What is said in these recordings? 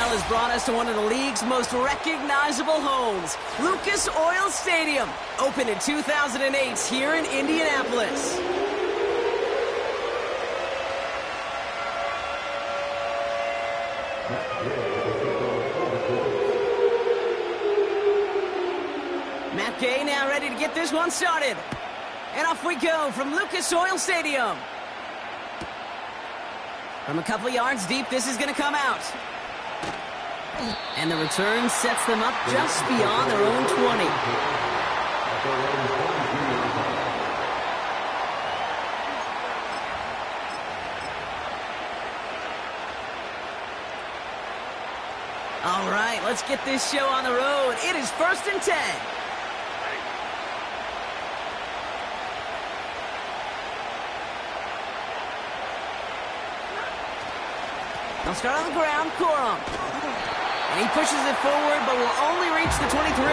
NFL has brought us to one of the league's most recognizable homes, Lucas Oil Stadium, opened in 2008 here in Indianapolis. Matt Gay now ready to get this one started. And off we go from Lucas Oil Stadium. From a couple yards deep, this is going to come out. And the return sets them up just beyond their own 20. All right, let's get this show on the road. It is 1st and 10. They'll start on the ground, Corum. And he pushes it forward, but will only reach the 23.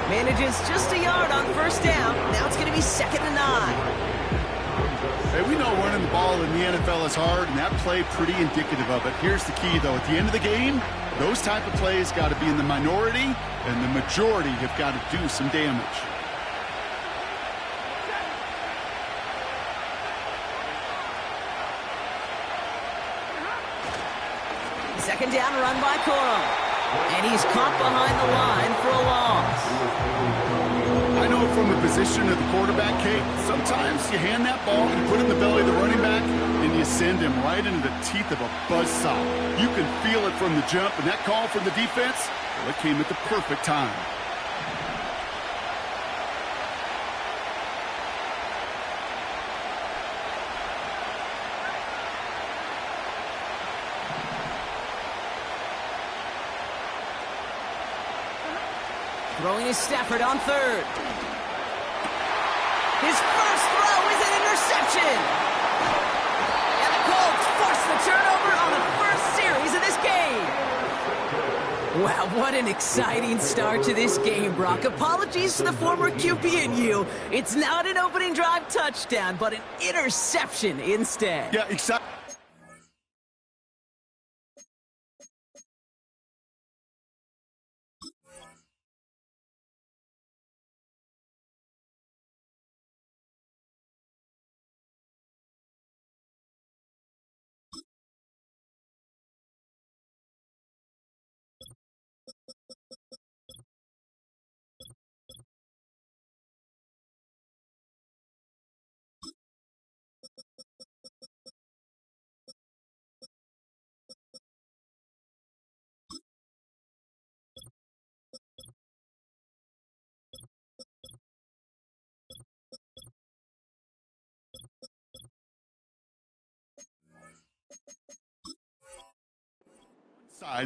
Manages just a yard on 1st down. Now it's going to be 2nd and 9. Hey, we know running the ball in the NFL is hard, and that play pretty indicative of it. Here's the key, though. At the end of the game, those type of plays got to be in the minority, and the majority have got to do some damage. Second down, run by Corum. And he's caught behind the line for a loss. I know from the position of the quarterback, Kate, sometimes you hand that ball, you put it in the belly of the running back, and you send him right into the teeth of a buzzsaw. You can feel it from the jump, and that call from the defense, well, it came at the perfect time. Throwing is Stafford on 3rd. His first throw is an interception. And the Colts force the turnover on the first series of this game. Wow, what an exciting start to this game, Brock. Apologies to the former QB in you. It's not an opening drive touchdown, but an interception instead. Yeah, exactly.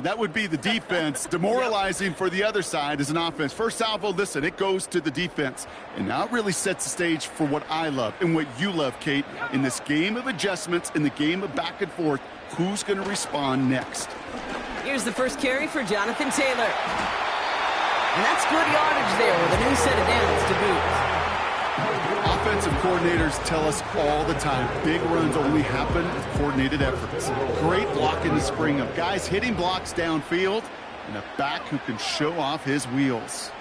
That would be the defense. Demoralizing for the other side as an offense. First salvo, listen, it goes to the defense. And now it really sets the stage for what I love and what you love, Kate. In this game of adjustments, in the game of back and forth, who's going to respond next? Here's the first carry for Jonathan Taylor. And that's good yardage there with a new set of downs to boot. Offensive coordinators tell us all the time, big runs only happen with coordinated efforts. Great block in the spring of guys hitting blocks downfield and a back who can show off his wheels.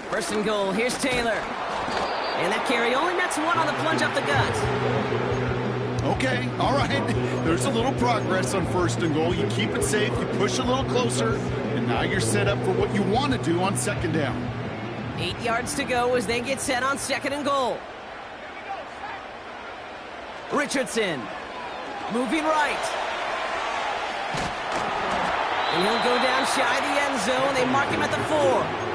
First and goal, here's Taylor. And that carry only nets one on the plunge up the gut. Okay, all right. There's a little progress on 1st and goal. You keep it safe, you push a little closer, and now you're set up for what you want to do on 2nd down. 8 yards to go as they get set on 2nd and goal. Richardson, moving right. And he'll go down shy of the end zone. They mark him at the 4.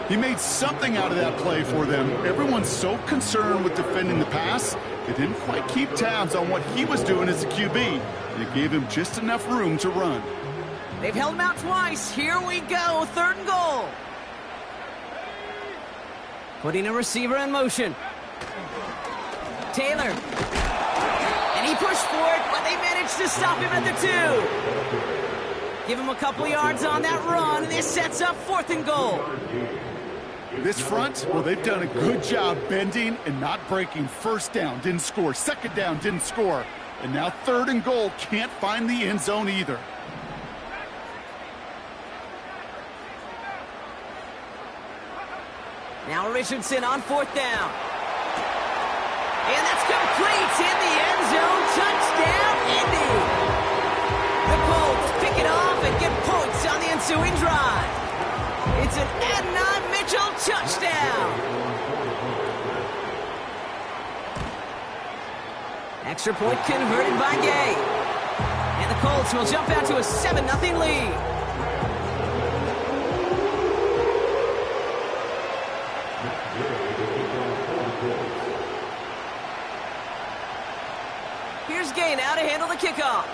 He made something out of that play for them. Everyone's so concerned with defending the pass, they didn't quite keep tabs on what he was doing as a QB. And it gave him just enough room to run. They've held him out twice. Here we go, 3rd and goal. Putting a receiver in motion. Taylor. And he pushed for it, but they managed to stop him at the 2. Give him a couple yards on that run, and this sets up 4th and goal. This front, well, they've done a good job bending and not breaking. First down, didn't score. Second down, didn't score. And now 3rd and goal, can't find the end zone either. Now Richardson on 4th down. And that's complete in the end zone. Touchdown, Indy. The Colts pick it off and get points on the ensuing drive. It's an Adnan Mitchell touchdown. Extra point converted by Gay. And the Colts will jump out to a 7-0 lead. Here's Gay now to handle the kickoff.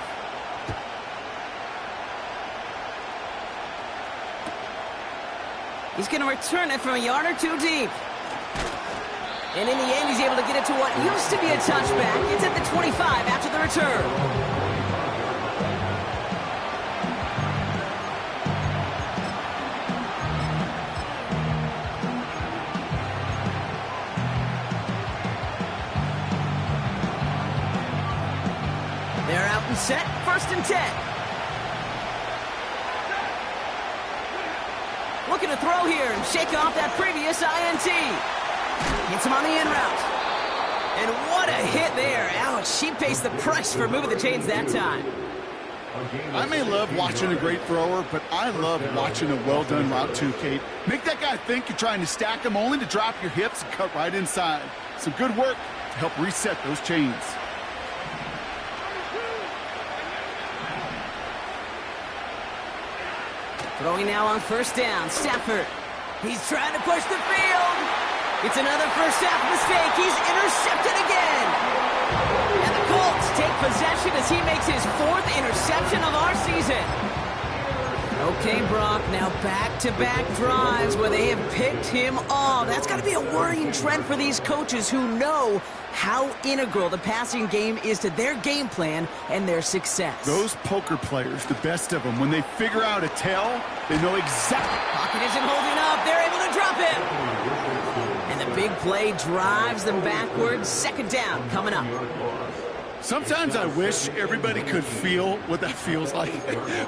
He's going to return it from a yard or 2 deep. And in the end, he's able to get it to what used to be a touchback. It's at the 25 after the return. They're out and set, 1st and 10. Looking to throw here and shake off that previous INT. Hits him on the in route. And what a hit there. Ouch, she pays the price for moving the chains that time. I may love watching a great thrower, but I love watching a well-done route too, Kate. Make that guy think you're trying to stack him only to drop your hips and cut right inside. Some good work to help reset those chains. Throwing now on 1st down, Stafford. He's trying to push the field. It's another first half mistake. He's intercepted again. And the Colts take possession as he makes his 4th interception of our season. Okay, Brock, now back-to-back drives where they have picked him off. That's got to be a worrying trend for these coaches who know how integral the passing game is to their game plan and their success. Those poker players, the best of them, when they figure out a tell, they know exactly. Pocket isn't holding up. They're able to drop it. And the big play drives them backwards. 2nd down coming up. Sometimes I wish everybody could feel what that feels like.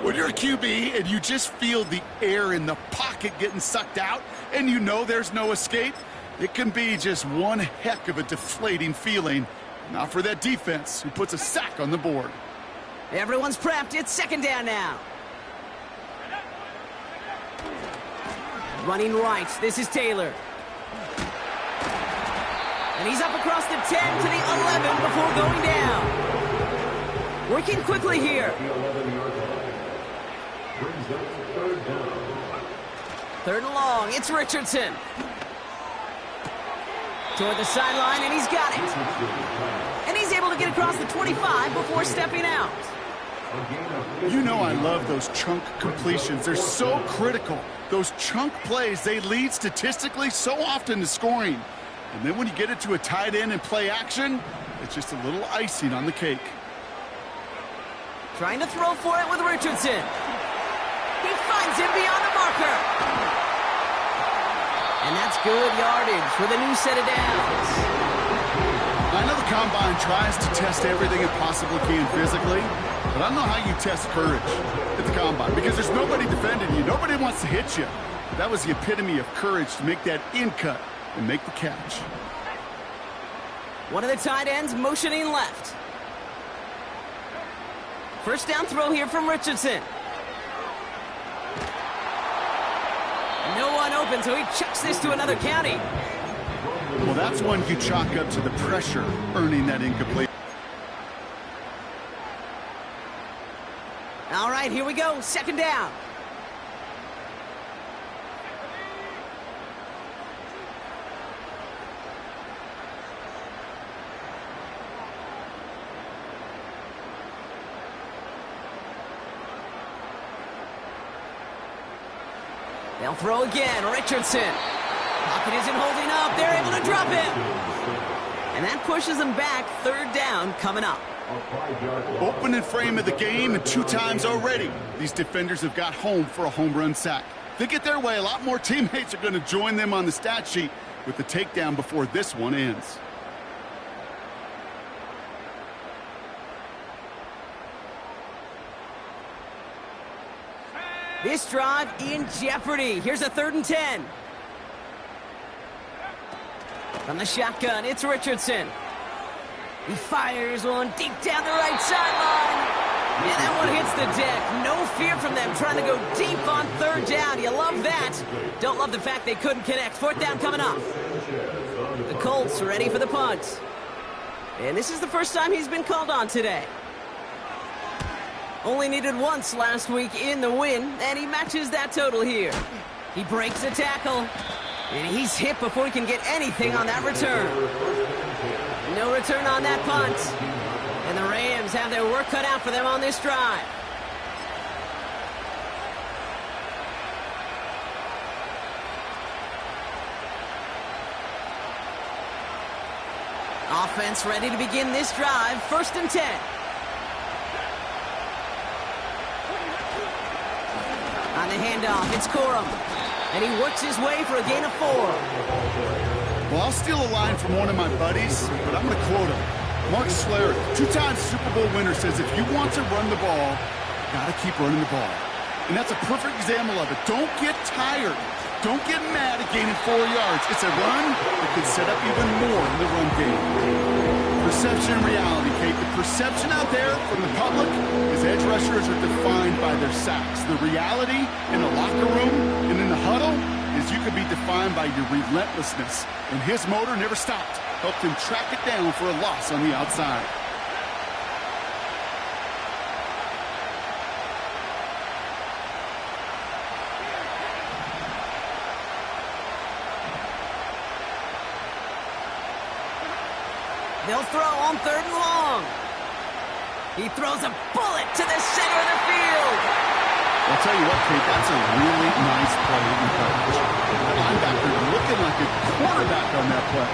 When you're a QB and you just feel the air in the pocket getting sucked out and you know there's no escape, it can be just one heck of a deflating feeling. Not for that defense who puts a sack on the board. Everyone's prepped. It's 2nd down now. Running right. This is Taylor. And he's up across the 10 to the 11 before going down. Working quickly here. 3rd and long. It's Richardson. Toward the sideline, and he's got it. And he's able to get across the 25 before stepping out. You know I love those chunk completions. They're so critical. Those chunk plays, they lead statistically so often to scoring. And then when you get it to a tight end and play action, it's just a little icing on the cake. Trying to throw for it with Richardson. He finds him beyond the marker. And that's good yardage for the new set of downs. I know the Combine tries to test everything it possibly can physically, but I don't know how you test courage at the Combine because there's nobody defending you. Nobody wants to hit you. That was the epitome of courage to make that in cut and make the catch. One of the tight ends motioning left. 1st down throw here from Richardson. No one open, so he chucks this to another county. Well, that's one you chalk up to the pressure earning that incomplete. All right, here we go. 2nd down. They'll throw again. Richardson. Pocket isn't holding up. They're able to drop it. And that pushes them back. 3rd down coming up. Opening frame of the game, and 2 times already, these defenders have got home for a home run sack. If they get their way, a lot more teammates are going to join them on the stat sheet with the takedown before this one ends. This drive in jeopardy. Here's a 3rd and 10. From the shotgun, it's Richardson. He fires one deep down the right sideline. And that one hits the deck. No fear from them trying to go deep on 3rd down. You love that. Don't love the fact they couldn't connect. 4th down coming up. The Colts are ready for the punt. And this is the first time he's been called on today. Only needed once last week in the win, and he matches that total here. He breaks a tackle, and he's hit before he can get anything on that return. No return on that punt. And the Rams have their work cut out for them on this drive. Offense ready to begin this drive. 1st and 10. On the handoff, it's Corum. And he works his way for a gain of 4. Well, I'll steal a line from one of my buddies, but I'm going to quote him. Mark Schlereth, 2-time Super Bowl winner, says if you want to run the ball, you got to keep running the ball. And that's a perfect example of it. Don't get tired. Don't get mad at gaining 4 yards. It's a run that can set up even more in the run game. Perception and reality, Kate. The perception out there from the public is edge rushers are defined by their sacks. The reality in the locker room and in the huddle is you could be defined by your relentlessness. And his motor never stopped. Helped him track it down for a loss on the outside. They'll throw on 3rd and long. He throws a bullet to the center of the field. I'll tell you what, Kate, that's a really nice play in coverage. The linebacker looking like a quarterback on that play.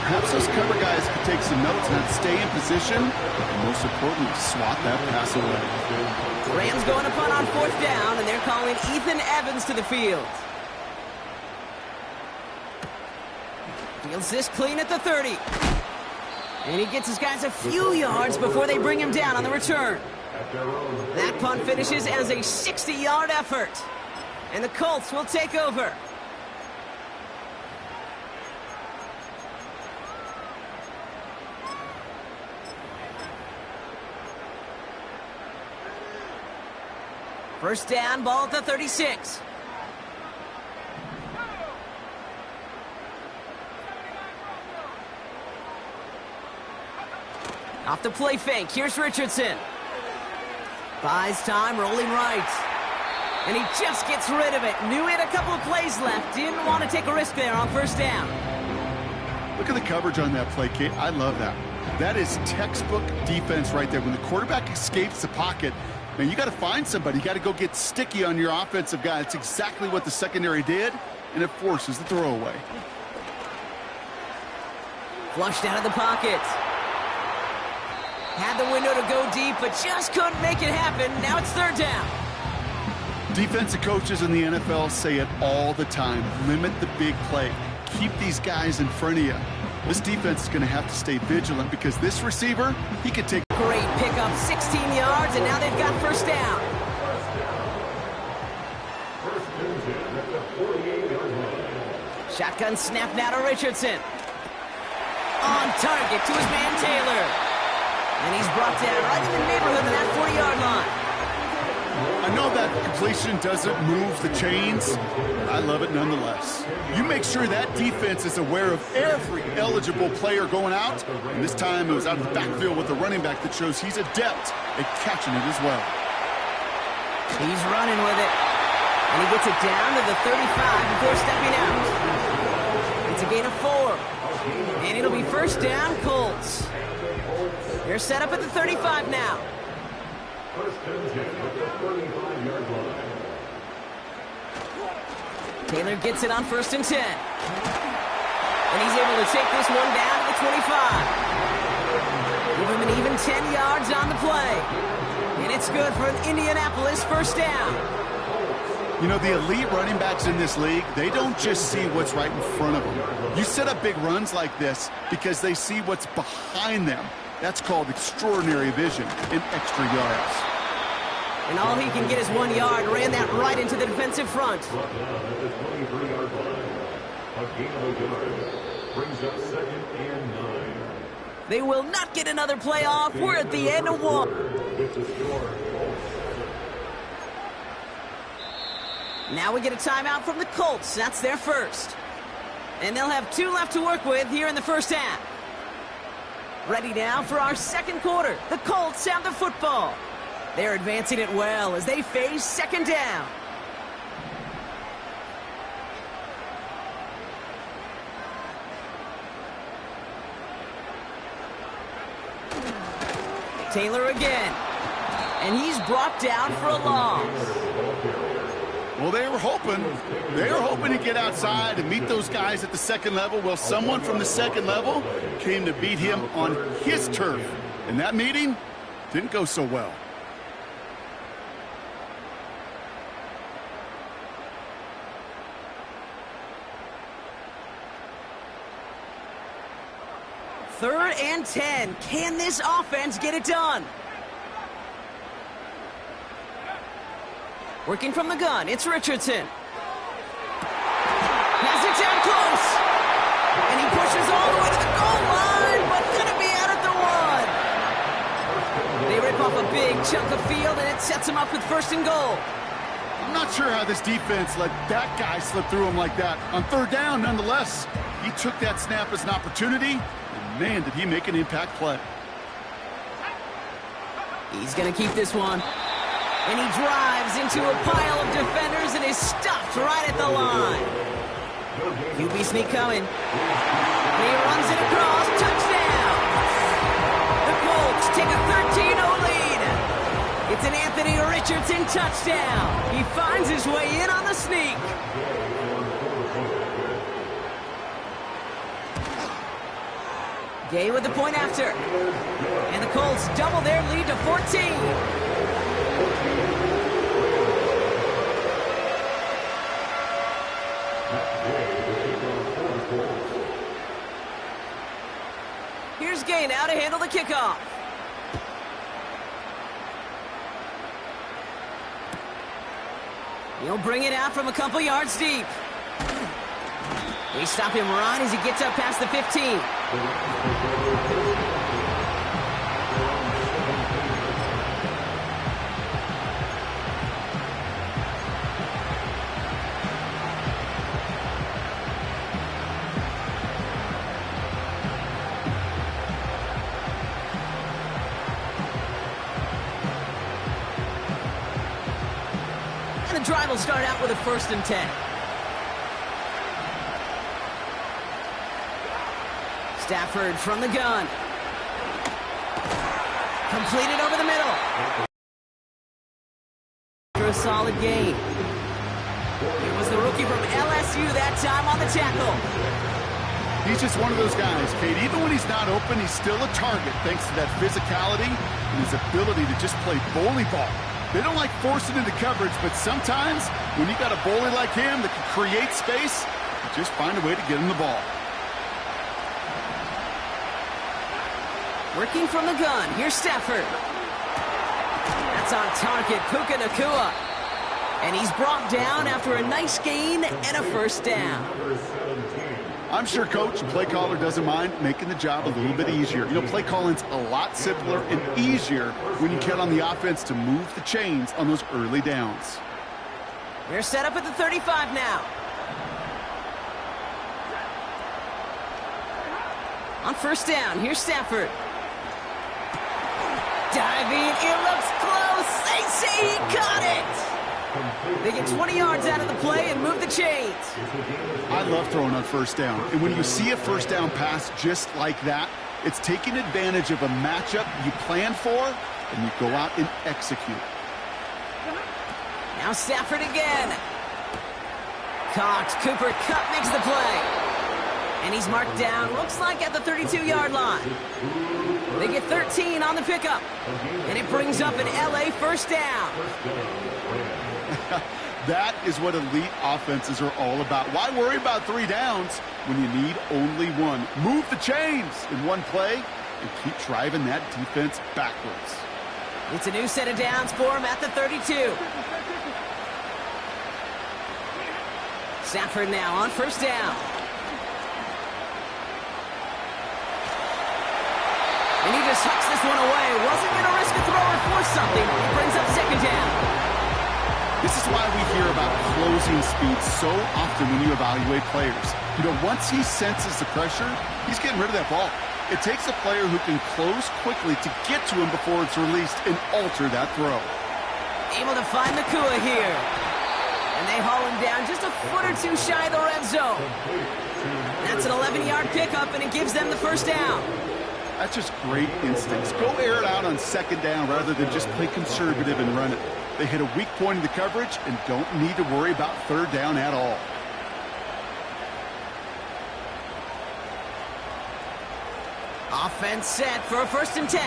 Perhaps those cover guys could take some notes and stay in position, and most importantly, swat that pass away. Rams going to punt on 4th down, and they're calling Ethan Evans to the field. Fields this clean at the 30. And he gets his guys a few yards before they bring him down on the return. That punt finishes as a 60-yard effort. And the Colts will take over. First down, ball at the 36. Off the play fake, here's Richardson. Buys time, rolling right. And he just gets rid of it. Knew he had a couple of plays left. Didn't want to take a risk there on 1st down. Look at the coverage on that play, Kate. I love that. That is textbook defense right there. When the quarterback escapes the pocket, man, you got to find somebody. You got to go get sticky on your offensive guy. It's exactly what the secondary did, and it forces the throwaway. Flushed out of the pocket. Had the window to go deep, but just couldn't make it happen. Now it's 3rd down. Defensive coaches in the NFL say it all the time. Limit the big play. Keep these guys in front of you. This defense is going to have to stay vigilant because this receiver, he could take... Great pickup, 16 yards, and now they've got 1st down. Shotgun snap now to Richardson. On target to his man Taylor. And he's brought down right in the neighborhood of that 40-yard line. I know that completion doesn't move the chains, but I love it nonetheless. You make sure that defense is aware of every eligible player going out, and this time it was out of the backfield with a running back that shows he's adept at catching it as well. He's running with it, and he gets it down to the 35 before stepping out. It's a gain of 4, and it'll be 1st down, Colts. They're set up at the 35 now. Taylor gets it on 1st and 10. And he's able to take this one down to the 25. Give him an even gain 10 yards on the play. And it's good for an Indianapolis first down. You know, the elite running backs in this league, they don't just see what's right in front of them. You set up big runs like this because they see what's behind them. That's called extraordinary vision and extra yards. And all he can get is 1 yard. Ran that right into the defensive front. They will not get another playoff. We're at the end of one. Now we get a timeout from the Colts. That's their first. And they'll have 2 left to work with here in the first half. Ready now for our second quarter. The Colts have the football. They're advancing it well as they face second down. Taylor again. And he's brought down for a loss. Well, they were hoping to get outside and meet those guys at the second level. Well, someone from the second level came to beat him on his turf. And that meeting didn't go so well. Third and 10. Can this offense get it done? Working from the gun, it's Richardson. Has it down close. And he pushes all the way to the goal line, but gonna be out at the 1. They rip off a big chunk of field, and it sets him up with first and goal. I'm not sure how this defense let that guy slip through him like that. On third down, nonetheless, he took that snap as an opportunity, and man, did he make an impact play. He's gonna keep this one. And he drives into a pile of defenders and is stopped right at the line. QB sneak coming. He runs it across. Touchdown! The Colts take a 13-0 lead. It's an Anthony Richardson touchdown. He finds his way in on the sneak. Gay with the point after. And the Colts double their lead to 14. Here's Gay now to handle the kickoff. He'll bring it out from a couple yards deep. They stop him right as he gets up past the 15. And the drive will start out with a 1st and 10. Stafford from the gun. Completed over the middle. For a solid gain. It was the rookie from LSU that time on the tackle. He's just one of those guys, Kate. Even when he's not open, he's still a target thanks to that physicality and his ability to just play bully ball. They don't like forcing into coverage, but sometimes when you got a bully like him that can create space, you just find a way to get him the ball. Working from the gun, here's Stafford. That's on target, Puka Nacua. And he's brought down after a nice gain and a first down. I'm sure coach and play caller doesn't mind making the job a little bit easier. You know, play calling's a lot simpler and easier when you count on the offense to move the chains on those early downs. They're set up at the 35 now. On first down, here's Stafford. Diving, it looks close. They say he caught it. They get 20 yards out of the play and move the chains. I love throwing on first down. And when you see a first down pass just like that, it's taking advantage of a matchup you planned for, and you go out and execute. Now Stafford again. Caught. Cooper Kupp makes the play. And he's marked down, looks like at the 32-yard line. They get 13 on the pickup. And it brings up an LA first down. That is what elite offenses are all about. Why worry about 3 downs when you need only one? Move the chains in one play and keep driving that defense backwards. It's a new set of downs for him at the 32. Sanford now on first down. And he just hucks this one away. Wasn't going to risk a throw or force something. It brings up second down. This is why we hear about closing speed so often when you evaluate players. You know, once he senses the pressure, he's getting rid of that ball. It takes a player who can close quickly to get to him before it's released and alter that throw. Able to find Nakua here. And they haul him down just a foot or two shy of the red zone. That's an 11-yard pickup, and it gives them the first down. That's just great instincts. Go air it out on second down rather than just play conservative and run it. They hit a weak point in the coverage and don't need to worry about third down at all. Offense set for a 1st and 10.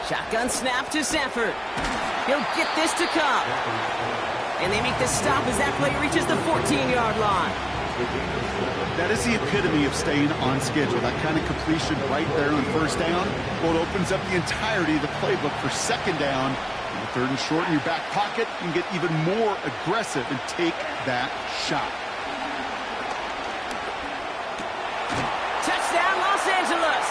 Shotgun snap to Sanford. He'll get this to Cobb. And they make the stop as that play reaches the 14-yard line. That is the epitome of staying on schedule. That kind of completion right there on first down. Well, it opens up the entirety of the playbook for second down. And 3rd and short in your back pocket, you can get even more aggressive and take that shot. Touchdown, Los Angeles!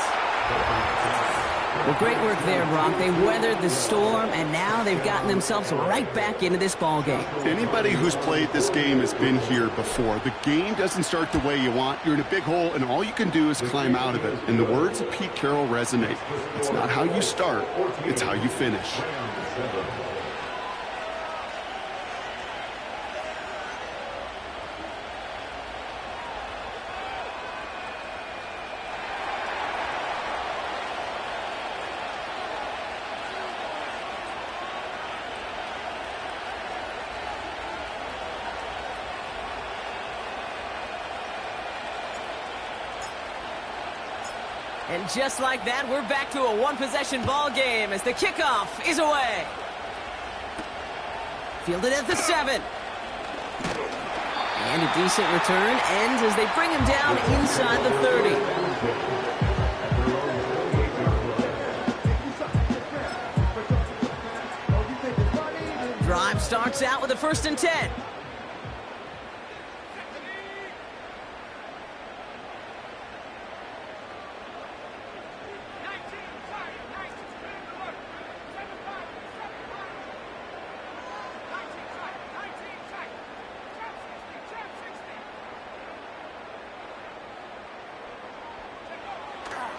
Well, great work there, Brock. They weathered the storm, and now they've gotten themselves right back into this ball game. Anybody who's played this game has been here before. The game doesn't start the way you want. You're in a big hole, and all you can do is climb out of it. And the words of Pete Carroll resonate. It's not how you start, it's how you finish. And just like that, we're back to a one-possession ball game as the kickoff is away. Fielded at the 7. And a decent return ends as they bring him down inside the 30. Drive starts out with a 1st and 10.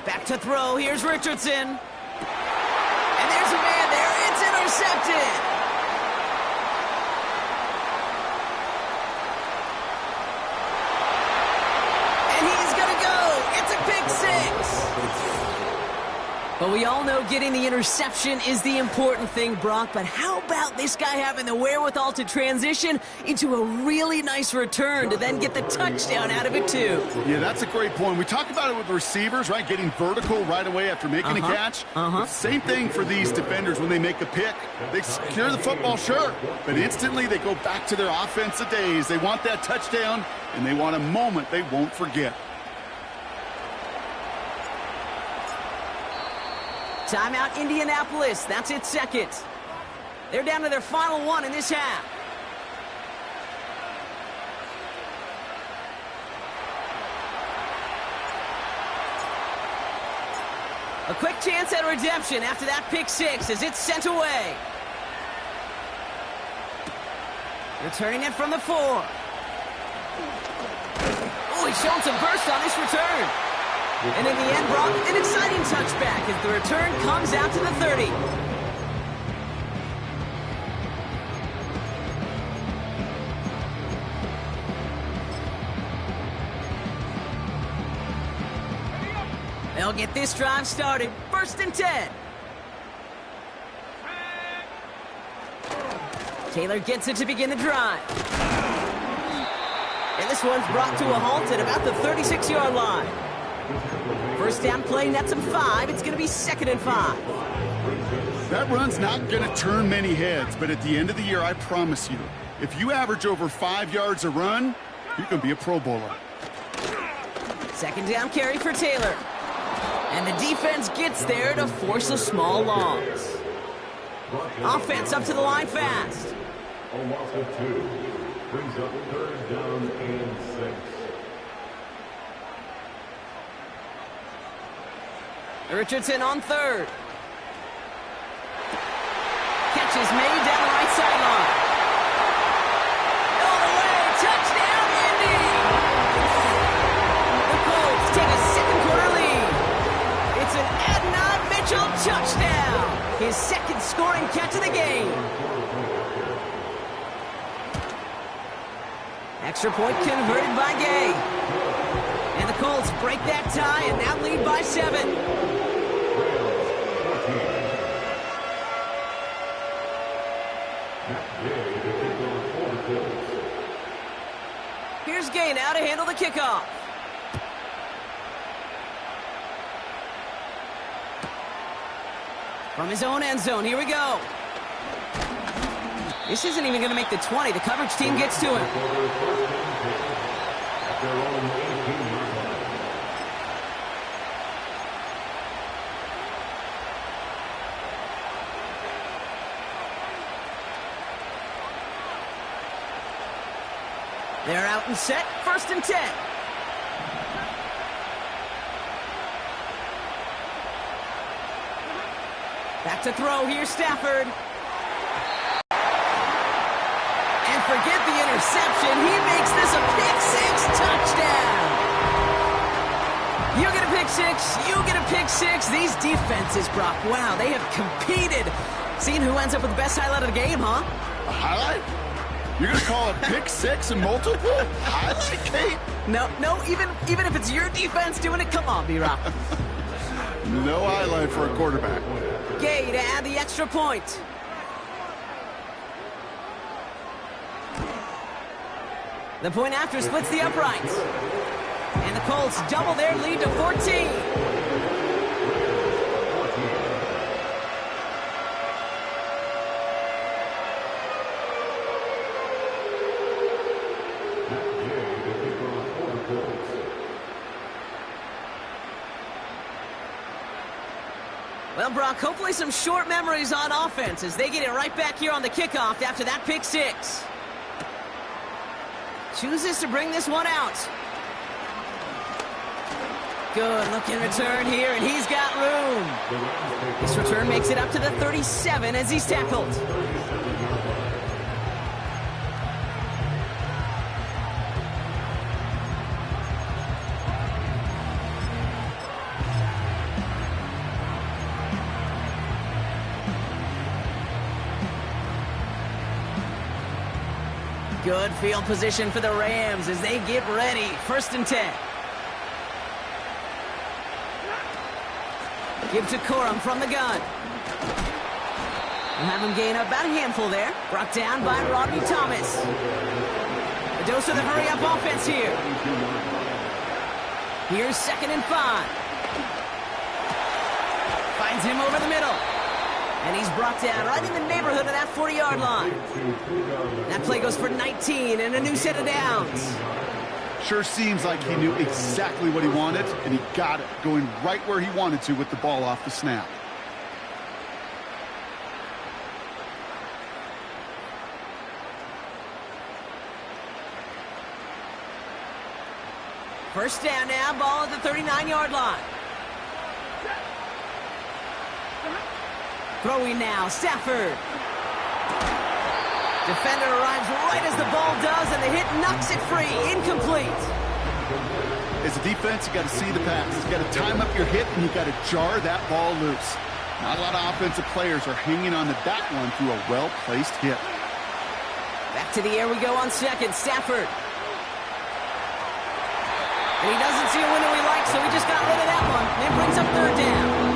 Back to throw. Here's Richardson. And there's a man there. It's intercepted. And he's going to go. It's a pick 6. But we all know getting the interception is the important thing, Brock. But how about this guy having the wherewithal to transition into a really nice return to then get the touchdown out of it, too? Yeah, that's a great point. We talk about it with the receivers, right? Getting vertical right away after making a catch. Same thing for these defenders when they make a pick. They secure the football, sure. But instantly they go back to their offensive days. They want that touchdown, and they want a moment they won't forget. Timeout, Indianapolis. That's its 2nd. They're down to their final 1 in this half. A quick chance at redemption after that pick 6 as it's sent away. Returning it from the 4. Oh, he's showing some burst on this return. And in the end, Brock, an exciting touchback as the return comes out to the 30. They'll get this drive started. 1st and 10. Taylor gets it to begin the drive. And this one's brought to a halt at about the 36-yard line. First down play, nets him 5. It's going to be 2nd and 5. That run's not going to turn many heads, but at the end of the year, I promise you, if you average over 5 yards a run, you're going to be a Pro Bowler. 2nd down carry for Taylor. And the defense gets there to force a small loss. Offense up to the line fast. A loss of 2 brings up 3rd down and 6. Richardson on 3rd. Catch is made down the right sideline. All the way, touchdown, Indy! The Colts take a 2nd-quarter lead. It's an Adnan Mitchell touchdown. His 2nd scoring catch of the game. Extra point converted by Gay. And the Colts break that tie and now lead by 7. Here's Gay now to handle the kickoff. From his own end zone, here we go. This isn't even going to make the 20. The coverage team gets to him. They're out and set. 1st and 10. Back to throw. Here's Stafford. And forget the interception. He makes this a pick-6 touchdown. You get a pick-6. You get a pick-6. These defenses, Brock, wow, they have competed. Seeing who ends up with the best highlight of the game, huh? A highlight? You're going to call it pick-6 and multiple? Highlight, Kate? No, even if it's your defense doing it, come on, B-Rock. No highlight for a quarterback. Gay to add the extra point. The point after splits the uprights. And the Colts double their lead to 14. Well, Brock, hopefully some short memories on offense as they get it right back here on the kickoff after that pick-6. Chooses to bring this one out. Good looking return here, and he's got room. This return makes it up to the 37 as he's tackled. Good field position for the Rams as they get ready. 1st and 10. Give to Corum from the gun. We'll have him gain about a handful there. Brought down by Rodney Thomas. A dose of the hurry-up offense here. Here's 2nd and 5. Finds him over the middle. And he's brought down right in the neighborhood of that 40-yard line. That play goes for 19 and a new set of downs. Sure seems like he knew exactly what he wanted, and he got it, going right where he wanted to with the ball off the snap. First down now, ball at the 39-yard line. Throwing now, Stafford. Defender arrives right as the ball does, and the hit knocks it free. Incomplete. As a defense, you got to see the pass. You got to time up your hit, and you got to jar that ball loose. Not a lot of offensive players are hanging on to that one through a well-placed hit. Back to the air we go on 2nd. Stafford. And he doesn't see a window he likes, so he just got rid of that one. And brings up 3rd down.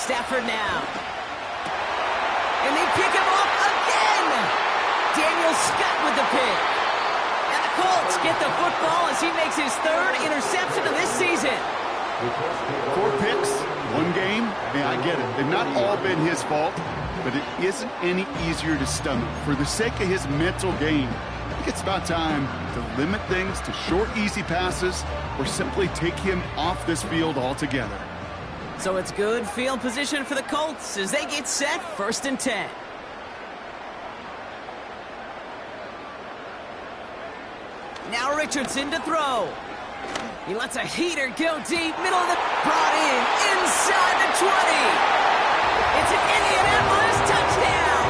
Stafford now. And they pick him off again. Daniel Scott with the pick. And the Colts get the football as he makes his third interception of this season. 4 picks, 1 game. Yeah, I get it. They've not all been his fault, but it isn't any easier to stomach. For the sake of his mental game, I think it's about time to limit things to short, easy passes or simply take him off this field altogether. So it's good field position for the Colts as they get set 1st and 10. Now Richardson to throw. He lets a heater go deep, middle of the... brought in, inside the 20. It's an Indianapolis touchdown.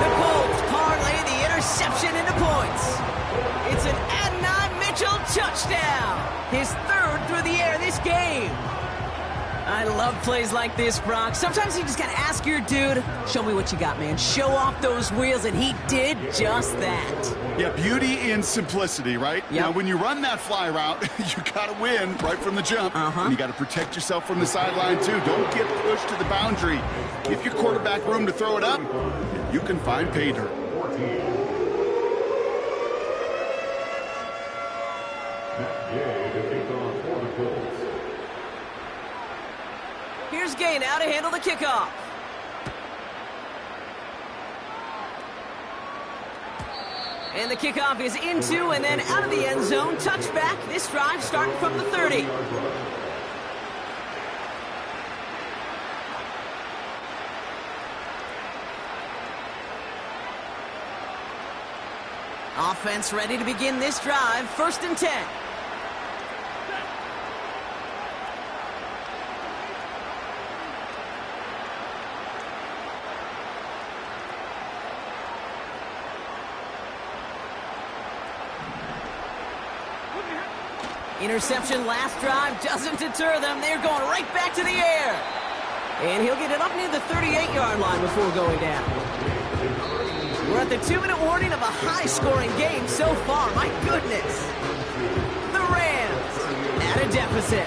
The Colts parlay the interception into points. It's an Adnan Mitchell touchdown. His 3rd through the air this game. I love plays like this, Brock. Sometimes you just got to ask your dude, show me what you got, man. Show off those wheels, and he did just that. Yeah, beauty in simplicity, right? Yep. Now, when you run that fly route, you got to win right from the jump. And you got to protect yourself from the sideline, too. Don't get pushed to the boundary. Give your quarterback room to throw it up, and you can find pay dirt. Here's Gay now to handle the kickoff. And the kickoff is into and then out of the end zone. Touchback. This drive starting from the 30. Offense ready to begin this drive. 1st and 10. Interception last drive doesn't deter them. They're going right back to the air. And he'll get it up near the 38-yard line before going down. We're at the 2-minute warning of a high-scoring game so far. My goodness. The Rams at a deficit.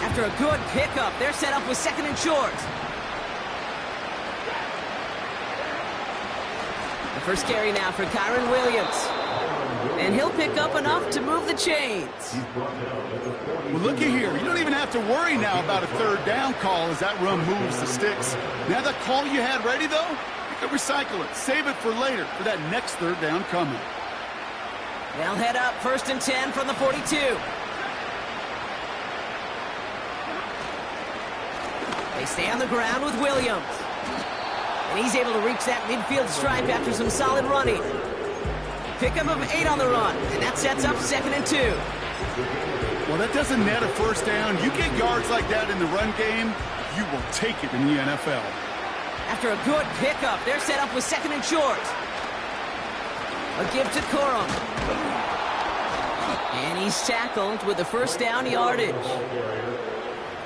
After a good pickup, they're set up with 2nd and short. First carry now for Kyron Williams. And he'll pick up enough to move the chains. Well, looky here. You don't even have to worry now about a 3rd down call as that run moves the sticks. Now that call you had ready, though, you can recycle it. Save it for later for that next 3rd down coming. They'll head up 1st and 10 from the 42. They stay on the ground with Williams. And he's able to reach that midfield stripe after some solid running. Pickup of 8 on the run, and that sets up 2nd and 2. Well, that doesn't net a 1st down. You get yards like that in the run game, you will take it in the NFL. After a good pickup, they're set up with 2nd and short. A give to Corum. And he's tackled with the 1st down yardage.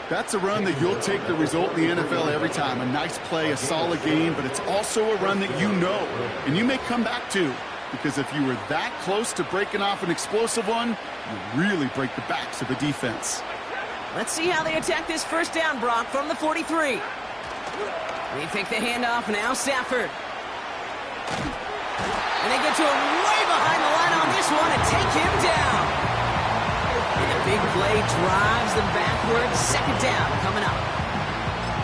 That's a run that you'll take the result in the NFL every time. A nice play, a solid game, but it's also a run that you know, and you may come back to, because if you were that close to breaking off an explosive one, you really break the backs of the defense. Let's see how they attack this 1st down, Brock, from the 43. They take the handoff now, Stafford. And they get to him way behind the line on this one and take him down. And the big play drives them backwards. 2nd down coming up.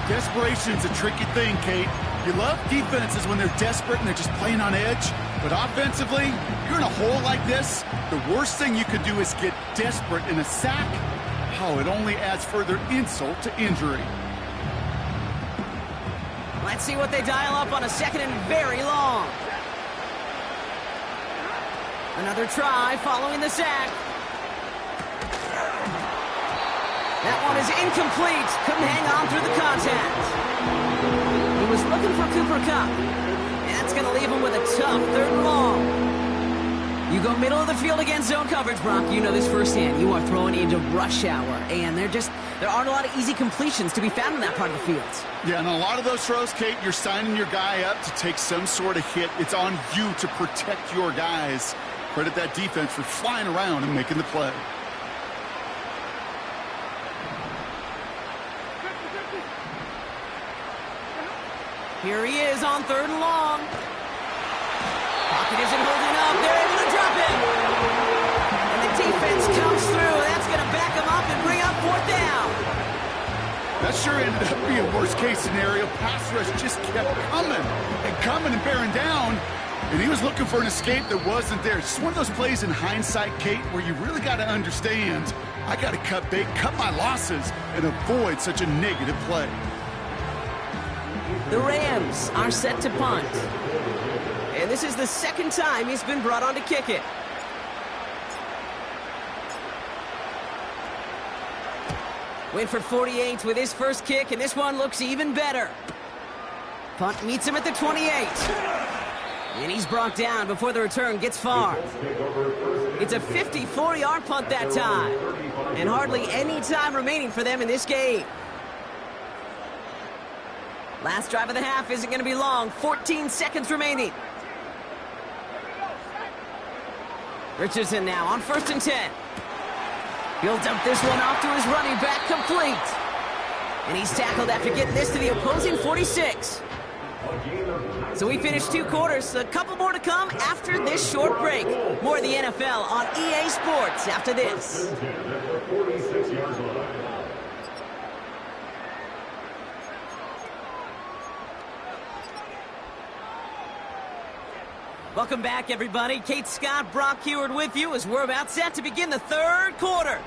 Desperation's a tricky thing, Kate. You love defenses when they're desperate and they're just playing on edge. But offensively, you're in a hole like this, the worst thing you could do is get desperate in a sack. Oh, it only adds further insult to injury. Let's see what they dial up on a 2nd and very long. Another try following the sack. That one is incomplete. Couldn't hang on through the contact. He was looking for Cooper Kupp. And that's going to leave him with a tough 3rd and long. You go middle of the field against zone coverage, Brock. You know this firsthand. You are throwing into rush hour, and there aren't a lot of easy completions to be found in that part of the field. Yeah, and a lot of those throws, Kate, you're signing your guy up to take some sort of hit. It's on you to protect your guys. Credit that defense for flying around and making the play. Here he is on 3rd and long. Pocket isn't holding up. They're able to drop it. And the defense comes through. That's going to back him up and bring up 4th down. That sure ended up being a worst-case scenario. Pass rush just kept coming and bearing down. And he was looking for an escape that wasn't there. It's just one of those plays in hindsight, Kate, where you really got to understand, I got to cut bait, cut my losses, and avoid such a negative play. The Rams are set to punt. And this is the 2nd time he's been brought on to kick it. Winford 48 with his first kick, and this one looks even better. Punt meets him at the 28. And he's brought down before the return gets far. It's a 54-yard punt that time. And hardly any time remaining for them in this game. Last drive of the half isn't going to be long. 14 seconds remaining. Richardson now on 1st and 10. He'll dump this one off to his running back, complete. And he's tackled after getting this to the opposing 46. So we finished 2 quarters. A couple more to come after this short break. More of the NFL on EA Sports after this. Welcome back, everybody. Kate Scott, Brock Heward with you as we're about set to begin the 3rd quarter.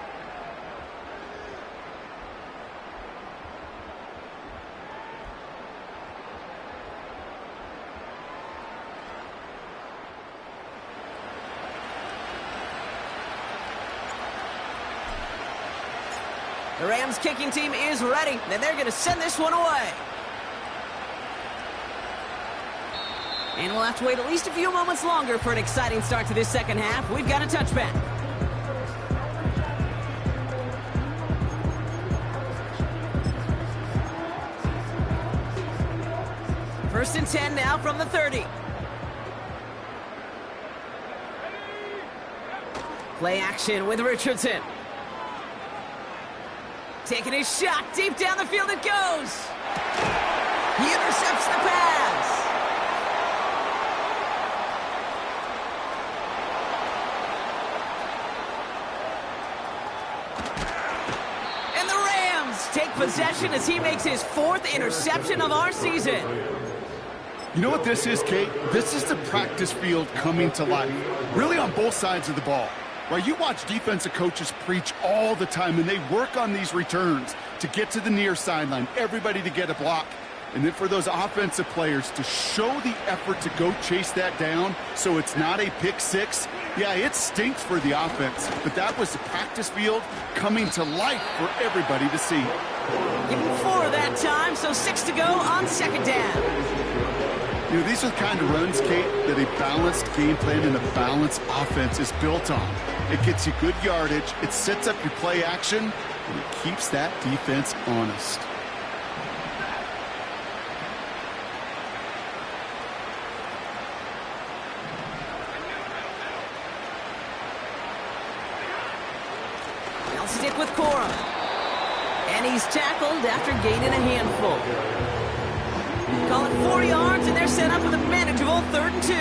The Rams kicking team is ready, and they're going to send this one away. And we'll have to wait at least a few moments longer for an exciting start to this 2nd half. We've got a touchback. First and 10 now from the 30. Play action with Richardson. Taking his shot. Deep down the field it goes. He intercepts the pass. And the Rams take possession as he makes his 4th interception of our season. You know what this is, Kate? This is the practice field coming to life, really on both sides of the ball. Right, you watch defensive coaches preach all the time, and they work on these returns to get to the near sideline, everybody to get a block. And then for those offensive players to show the effort to go chase that down so it's not a pick six, yeah, it stinks for the offense. But that was the practice field coming to life for everybody to see. Give him 4 that time, so 6 to go on 2nd down. You know, these are the kind of runs, Kate, that a balanced game plan and a balanced offense is built on. It gets you good yardage, it sets up your play action, and it keeps that defense honest. They'll stick with Cora. And he's tackled after gaining a handful. Call it 4 yards, and they're set up with a manageable 3rd and 2.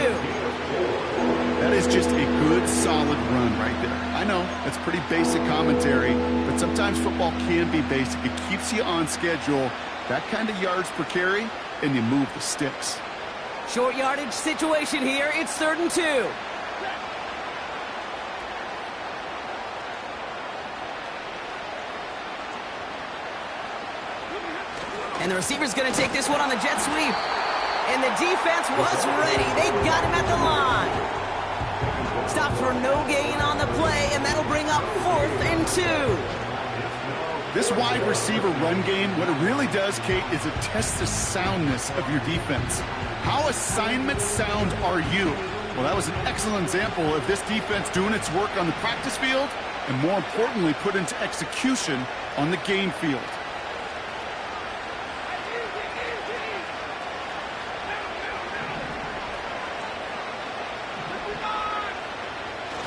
That is just a good, solid run right there. I know, that's pretty basic commentary, but sometimes football can be basic. It keeps you on schedule, that kind of yards per carry, and you move the sticks. Short yardage situation here. It's 3rd and 2. And the receiver's going to take this one on the jet sweep. And the defense was ready. They got him at the line. Stopped for no gain on the play, and that'll bring up 4th and 2. This wide receiver run game, what it really does, Kate, is it tests the soundness of your defense. How assignment sound are you? Well, that was an excellent example of this defense doing its work on the practice field and, more importantly, put into execution on the game field.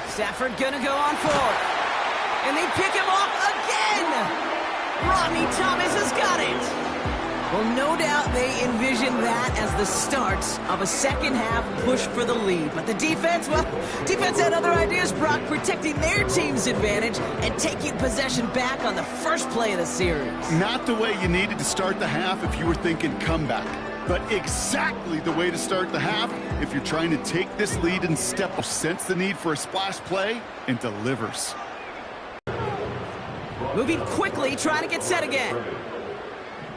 Stafford gonna go on fourth. And they pick him off again! Rodney Thomas has got it! Well, no doubt they envisioned that as the start of a second-half push for the lead. But the defense, well, defense had other ideas, Brock, protecting their team's advantage and taking possession back on the first play of the series. Not the way you needed to start the half if you were thinking comeback, but exactly the way to start the half if you're trying to take this lead and step up, sense the need for a splash play, and delivers. Moving quickly, trying to get set again.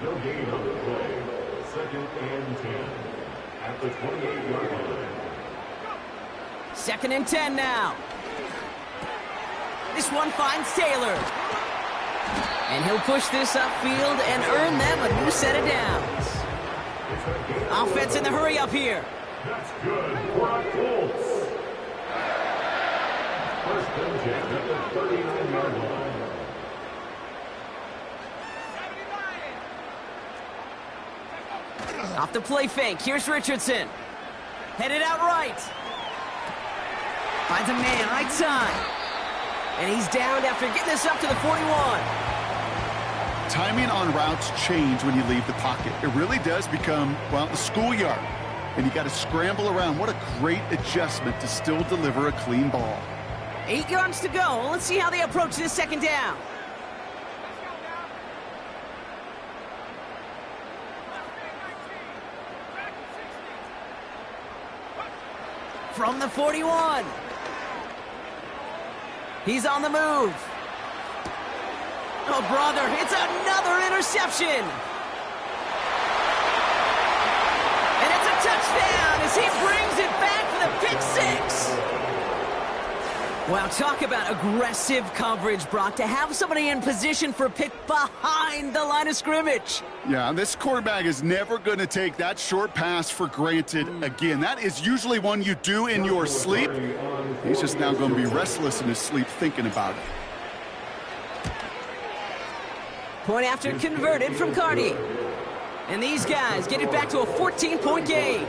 No gain on the play. 2nd and 10 at the 28-yard line. 2nd and 10 now. This one finds Taylor. And he'll push this upfield and earn them a new set of downs. Offense in the hurry up here. That's good for the Colts. 1st and 10 at the 39-yard line. Off the play fake, here's Richardson. Headed out right. Finds a man, right side. And he's downed after getting this up to the 41. Timing on routes change when you leave the pocket. It really does become, well, the schoolyard. And you got to scramble around. What a great adjustment to still deliver a clean ball. 8 yards to go. Let's see how they approach this 2nd down. From the 41. He's on the move. Oh, brother, it's another interception. And it's a touchdown as he brings it back for the pick six. Wow, talk about aggressive coverage, Brock, to have somebody in position for a pick behind the line of scrimmage. Yeah, this quarterback is never going to take that short pass for granted again. That is usually one you do in your sleep. He's just now going to be restless in his sleep thinking about it. Point after converted from Cardi. And these guys get it back to a 14-point game.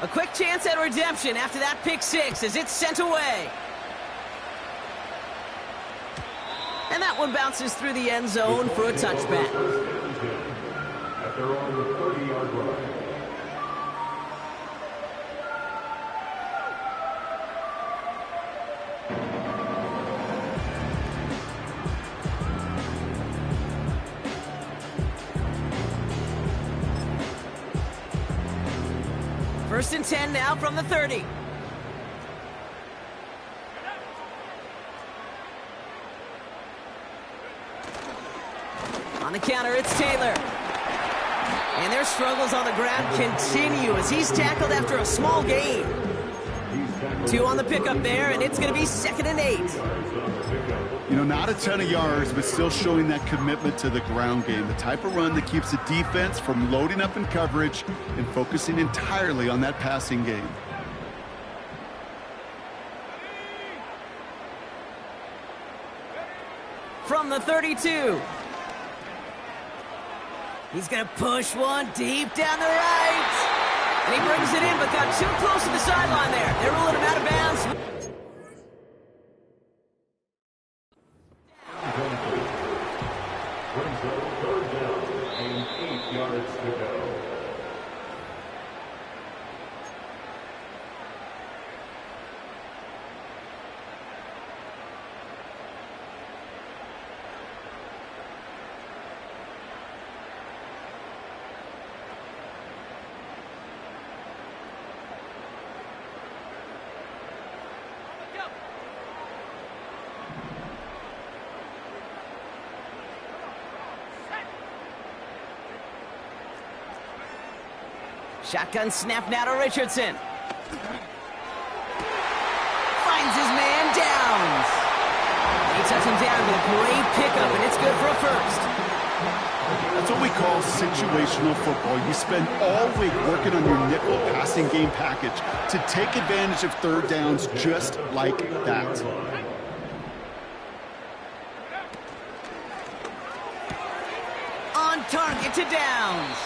A quick chance at redemption after that pick six as it's sent away. And that one bounces through the end zone for a touchback. At their own 30-yard line. First and 10 now from the 30. On the counter, it's Taylor. And their struggles on the ground continue as he's tackled after a small gain. 2 on the pickup there, and it's going to be 2nd and 8. You know, not a ton of yards, but still showing that commitment to the ground game. The type of run that keeps the defense from loading up in coverage and focusing entirely on that passing game. From the 32. He's going to push one deep down the right. And he brings it in, but got too close to the sideline there. They're ruling him out of bounds. Brings up 3rd down and 8 yards to go. Shotgun snap now to Richardson. Finds his man Downs. He touches him down with a great pickup, and it's good for a first. That's what we call situational football. You spend all week working on your nickel passing game package to take advantage of third downs just like that. On target to Downs.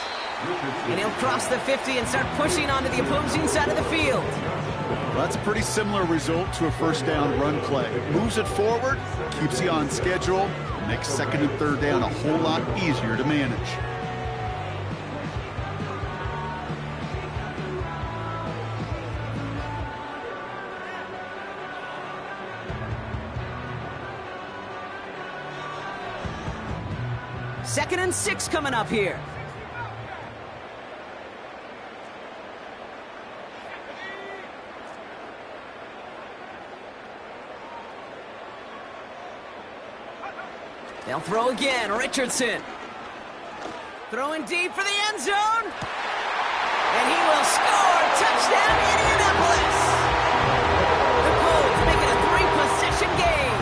And he'll cross the 50 and start pushing onto the opposing side of the field. Well, that's a pretty similar result to a first down run play. Moves it forward, keeps you on schedule, makes second and third down a whole lot easier to manage. Second and 6 coming up here. They'll throw again. Richardson. Throwing deep for the end zone. And he will score. Touchdown, Indianapolis. The Colts make it a 3-possession game.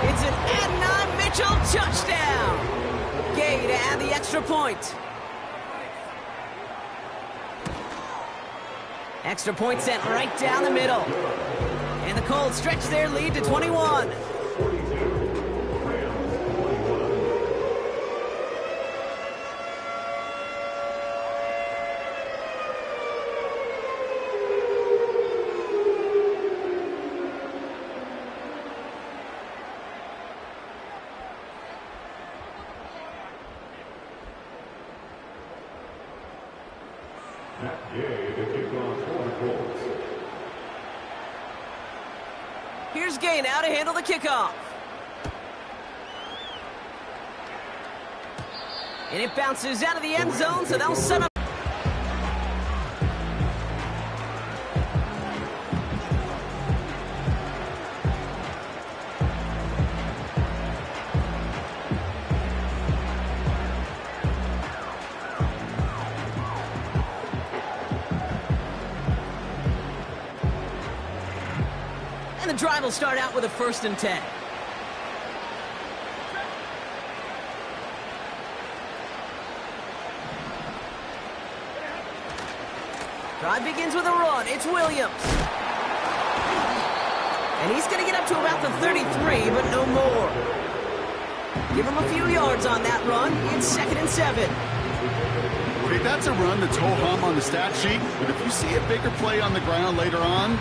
It's an Adonai Mitchell touchdown. Gay to add the extra point. Extra point sent right down the middle. And the Colts stretch their lead to 21. Here's Gay now to handle the kickoff. And it bounces out of the end zone, so they'll set up. And the drive will start out with a 1st and 10. Drive begins with a run. It's Williams. And he's going to get up to about the 33, but no more. Give him a few yards on that run. It's 2nd and 7. Okay, that's a run that's ho-hum on the stat sheet, but if you see a bigger play on the ground later on,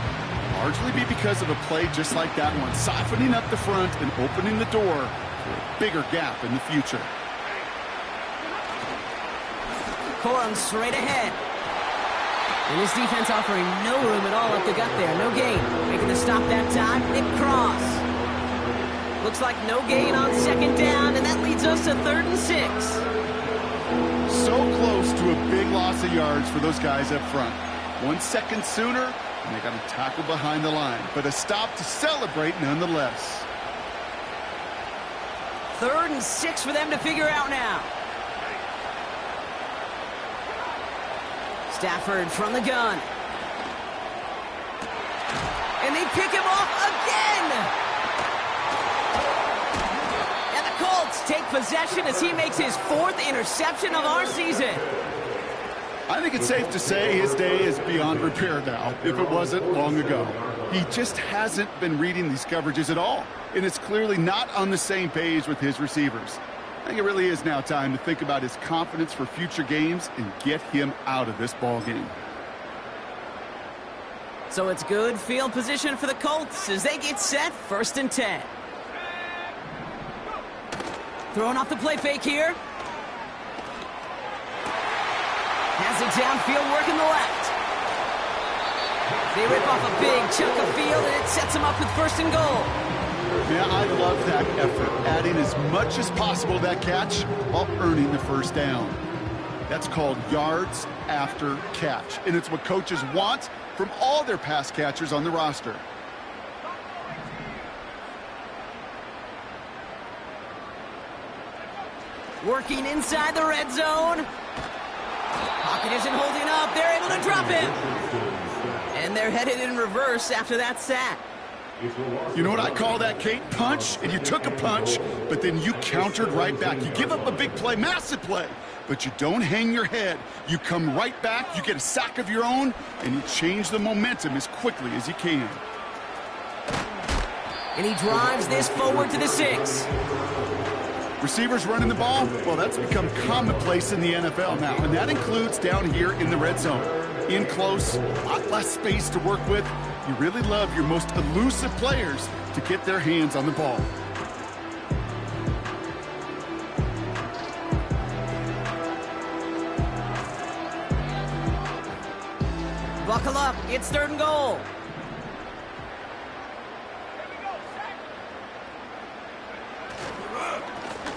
largely be because of a play just like that one, softening up the front and opening the door for a bigger gap in the future. Corum straight ahead. And this defense offering no room at all up the gut there. No gain. Making the stop that time, Nick Cross. Looks like no gain on 2nd down, and that leads us to 3rd and 6. So close to a big loss of yards for those guys up front. 1 second sooner, and they got a tackle behind the line, but a stop to celebrate nonetheless. 3rd and 6 for them to figure out now. Stafford from the gun. And they pick him off again. And the Colts take possession as he makes his 4th interception of our season. I think it's safe to say his day is beyond repair now, if it wasn't long ago. He just hasn't been reading these coverages at all, and it's clearly not on the same page with his receivers. I think it really is now time to think about his confidence for future games and get him out of this ball game. So it's good field position for the Colts as they get set, 1st and 10. Throwing off the play fake here. Has it downfield, working the left. They rip off a big chunk of field, and it sets them up with 1st and goal. Yeah, I love that effort, adding as much as possible to that catch while earning the 1st down. That's called yards after catch, and it's what coaches want from all their pass catchers on the roster. Working inside the red zone. Pocket isn't holding up. They're able to drop him. And they're headed in reverse after that sack. You know what I call that, Kate? Punch, and you took a punch, but then you countered right back. You give up a big play, massive play, but you don't hang your head. You come right back, you get a sack of your own, and you change the momentum as quickly as you can. And he drives this forward to the 6. Receivers running the ball, well, that's become commonplace in the NFL now, and that includes down here in the red zone. In close, a lot less space to work with. You really love your most elusive players to get their hands on the ball. Buckle up, it's 3rd and goal.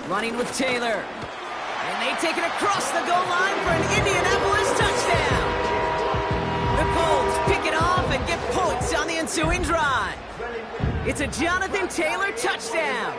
Running with Taylor. And they take it across the goal line for an Indianapolis touchdown. The Colts pick it off and get points on the ensuing drive. It's a Jonathan Taylor touchdown.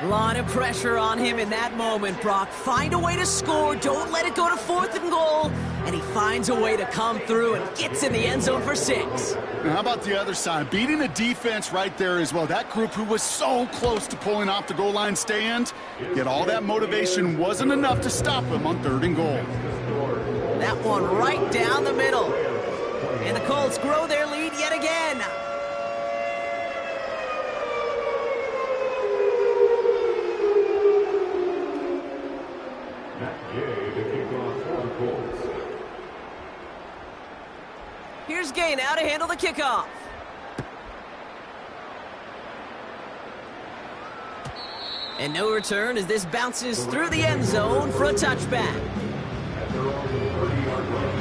A lot of pressure on him in that moment, Brock. Find a way to score. Don't let it go to 4th and goal. And he finds a way to come through and gets in the end zone for 6. Now, how about the other side? Beating a defense right there as well. That group who was so close to pulling off the goal line stand, yet all that motivation wasn't enough to stop him on 3rd and goal. That one right down the middle. And the Colts grow their lead yet again. Here's Gay now to handle the kickoff. And no return as this bounces through the end zone for a touchback. At their own 30-yard line.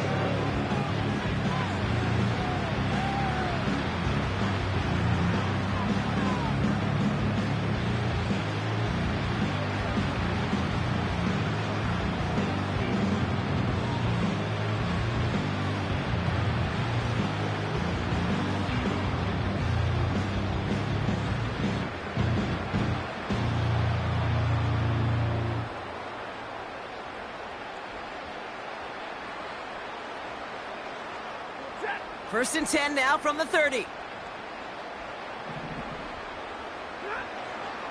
First and 10 now from the 30.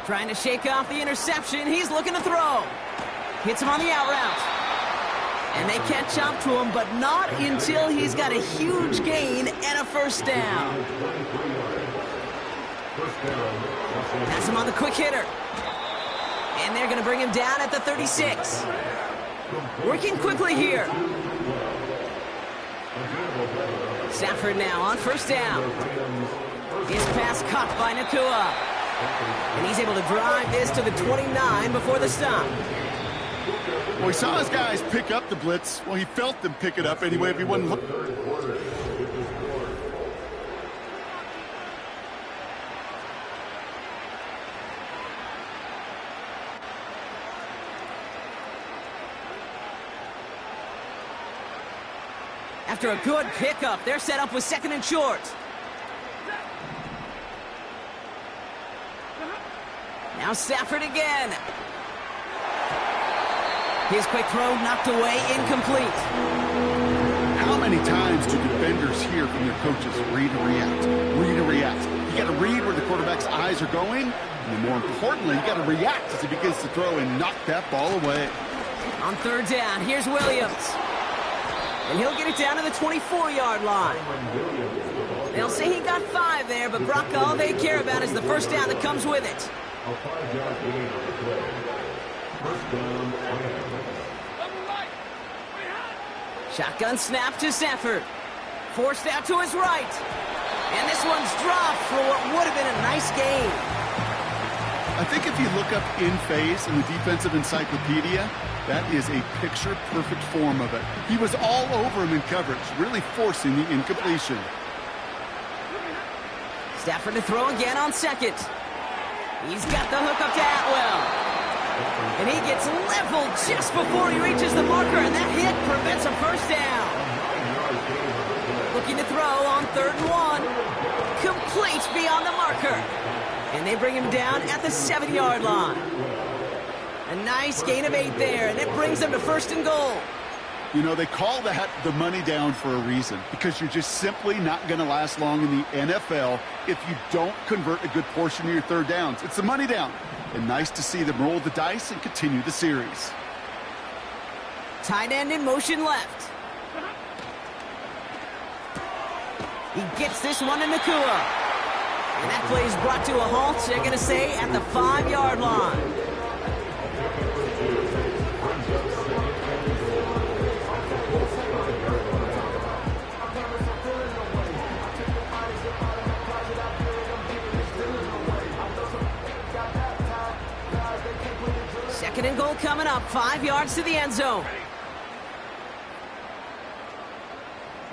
Trying to shake off the interception. He's looking to throw. Hits him on the out route. And they catch up to him, but not until he's got a huge gain and a first down. Pass him on the quick hitter. And they're going to bring him down at the 36. Working quickly here. Stafford now on first down. His pass caught by Nakua. And he's able to drive this to the 29 before the stop. Well, he saw his guys pick up the blitz. Well, he felt them pick it up anyway if he wasn't looking. After a good pickup, they're set up with 2nd and short. Now Stafford again. His quick throw knocked away, incomplete. How many times do defenders hear from their coaches, read and react, read and react? You got to read where the quarterback's eyes are going, and more importantly, you got to react as he begins to throw and knock that ball away. On 3rd down, here's Williams. And he'll get it down to the 24-yard line. They'll say he got 5 there, but Brock, all they care about is the first down that comes with it. A 5-yard gain on the play. First down, Shotgun snap to Stafford. Forced out to his right. And this one's dropped for what would have been a nice gain. I think if you look up in phase in the defensive encyclopedia, that is a picture-perfect form of it. He was all over him in coverage, really forcing the incompletion. Stafford to throw again on 2nd. He's got the hook up to Atwell. And he gets leveled just before he reaches the marker, and that hit prevents a first down. Looking to throw on 3rd and 1. Complete beyond the marker. And they bring him down at the 7-yard line. A nice gain of 8 there, and it brings them to 1st and goal. You know, they call that the money down for a reason, because you're just simply not going to last long in the NFL if you don't convert a good portion of your third downs. It's the money down. And nice to see them roll the dice and continue the series. Tight end in motion left. He gets this one to Nakua. And that play is brought to a halt, they're going to say, at the 5-yard line. Second and goal coming up, 5 yards to the end zone.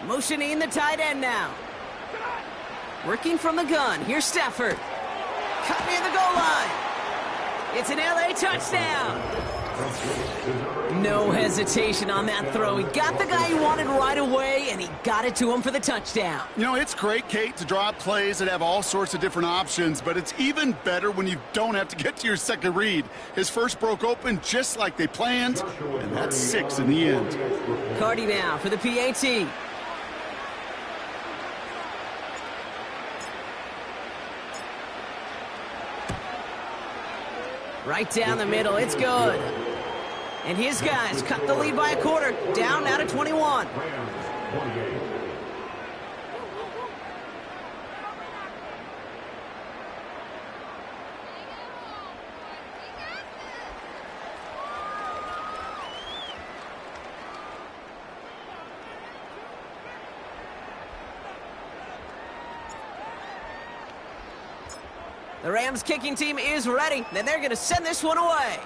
Motioning the tight end now. Working from the gun. Here's Stafford. Cut near the goal line. It's an LA touchdown. No hesitation on that throw. He got the guy he wanted right away, and he got it to him for the touchdown. You know, it's great, Kate, to draw up plays that have all sorts of different options, but it's even better when you don't have to get to your second read. His first broke open just like they planned, and that's 6 in the end. Cardi now for the PAT. Right down the middle, it's good. And his guys cut the lead by a quarter, down now to 21. The Rams kicking team is ready. Then they're going to send this one away.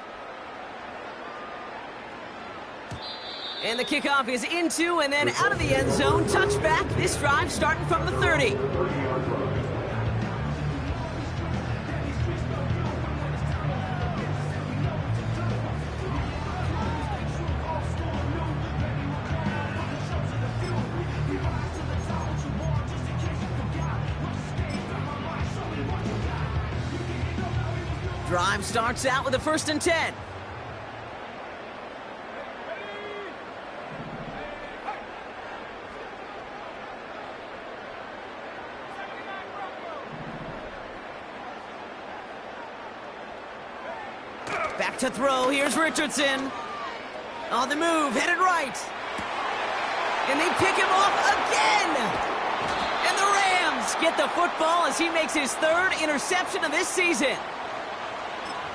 And the kickoff is into and then out of the end zone. Touchback. This drive starting from the 30. Drive starts out with a 1st and 10. Back to throw. Here's Richardson. On the move, headed right. And they pick him off again. And the Rams get the football as he makes his 3rd interception of this season.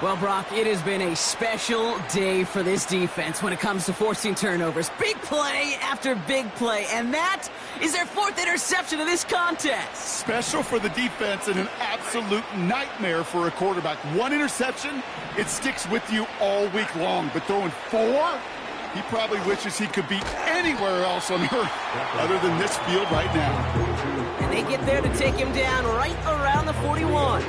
Well, Brock, it has been a special day for this defense when it comes to forcing turnovers. Big play after big play, and that is their 4th interception of this contest. Special for the defense and an absolute nightmare for a quarterback. 1 interception, it sticks with you all week long, but throwing 4, he probably wishes he could be anywhere else on earth other than this field right now. And they get there to take him down right around the 41.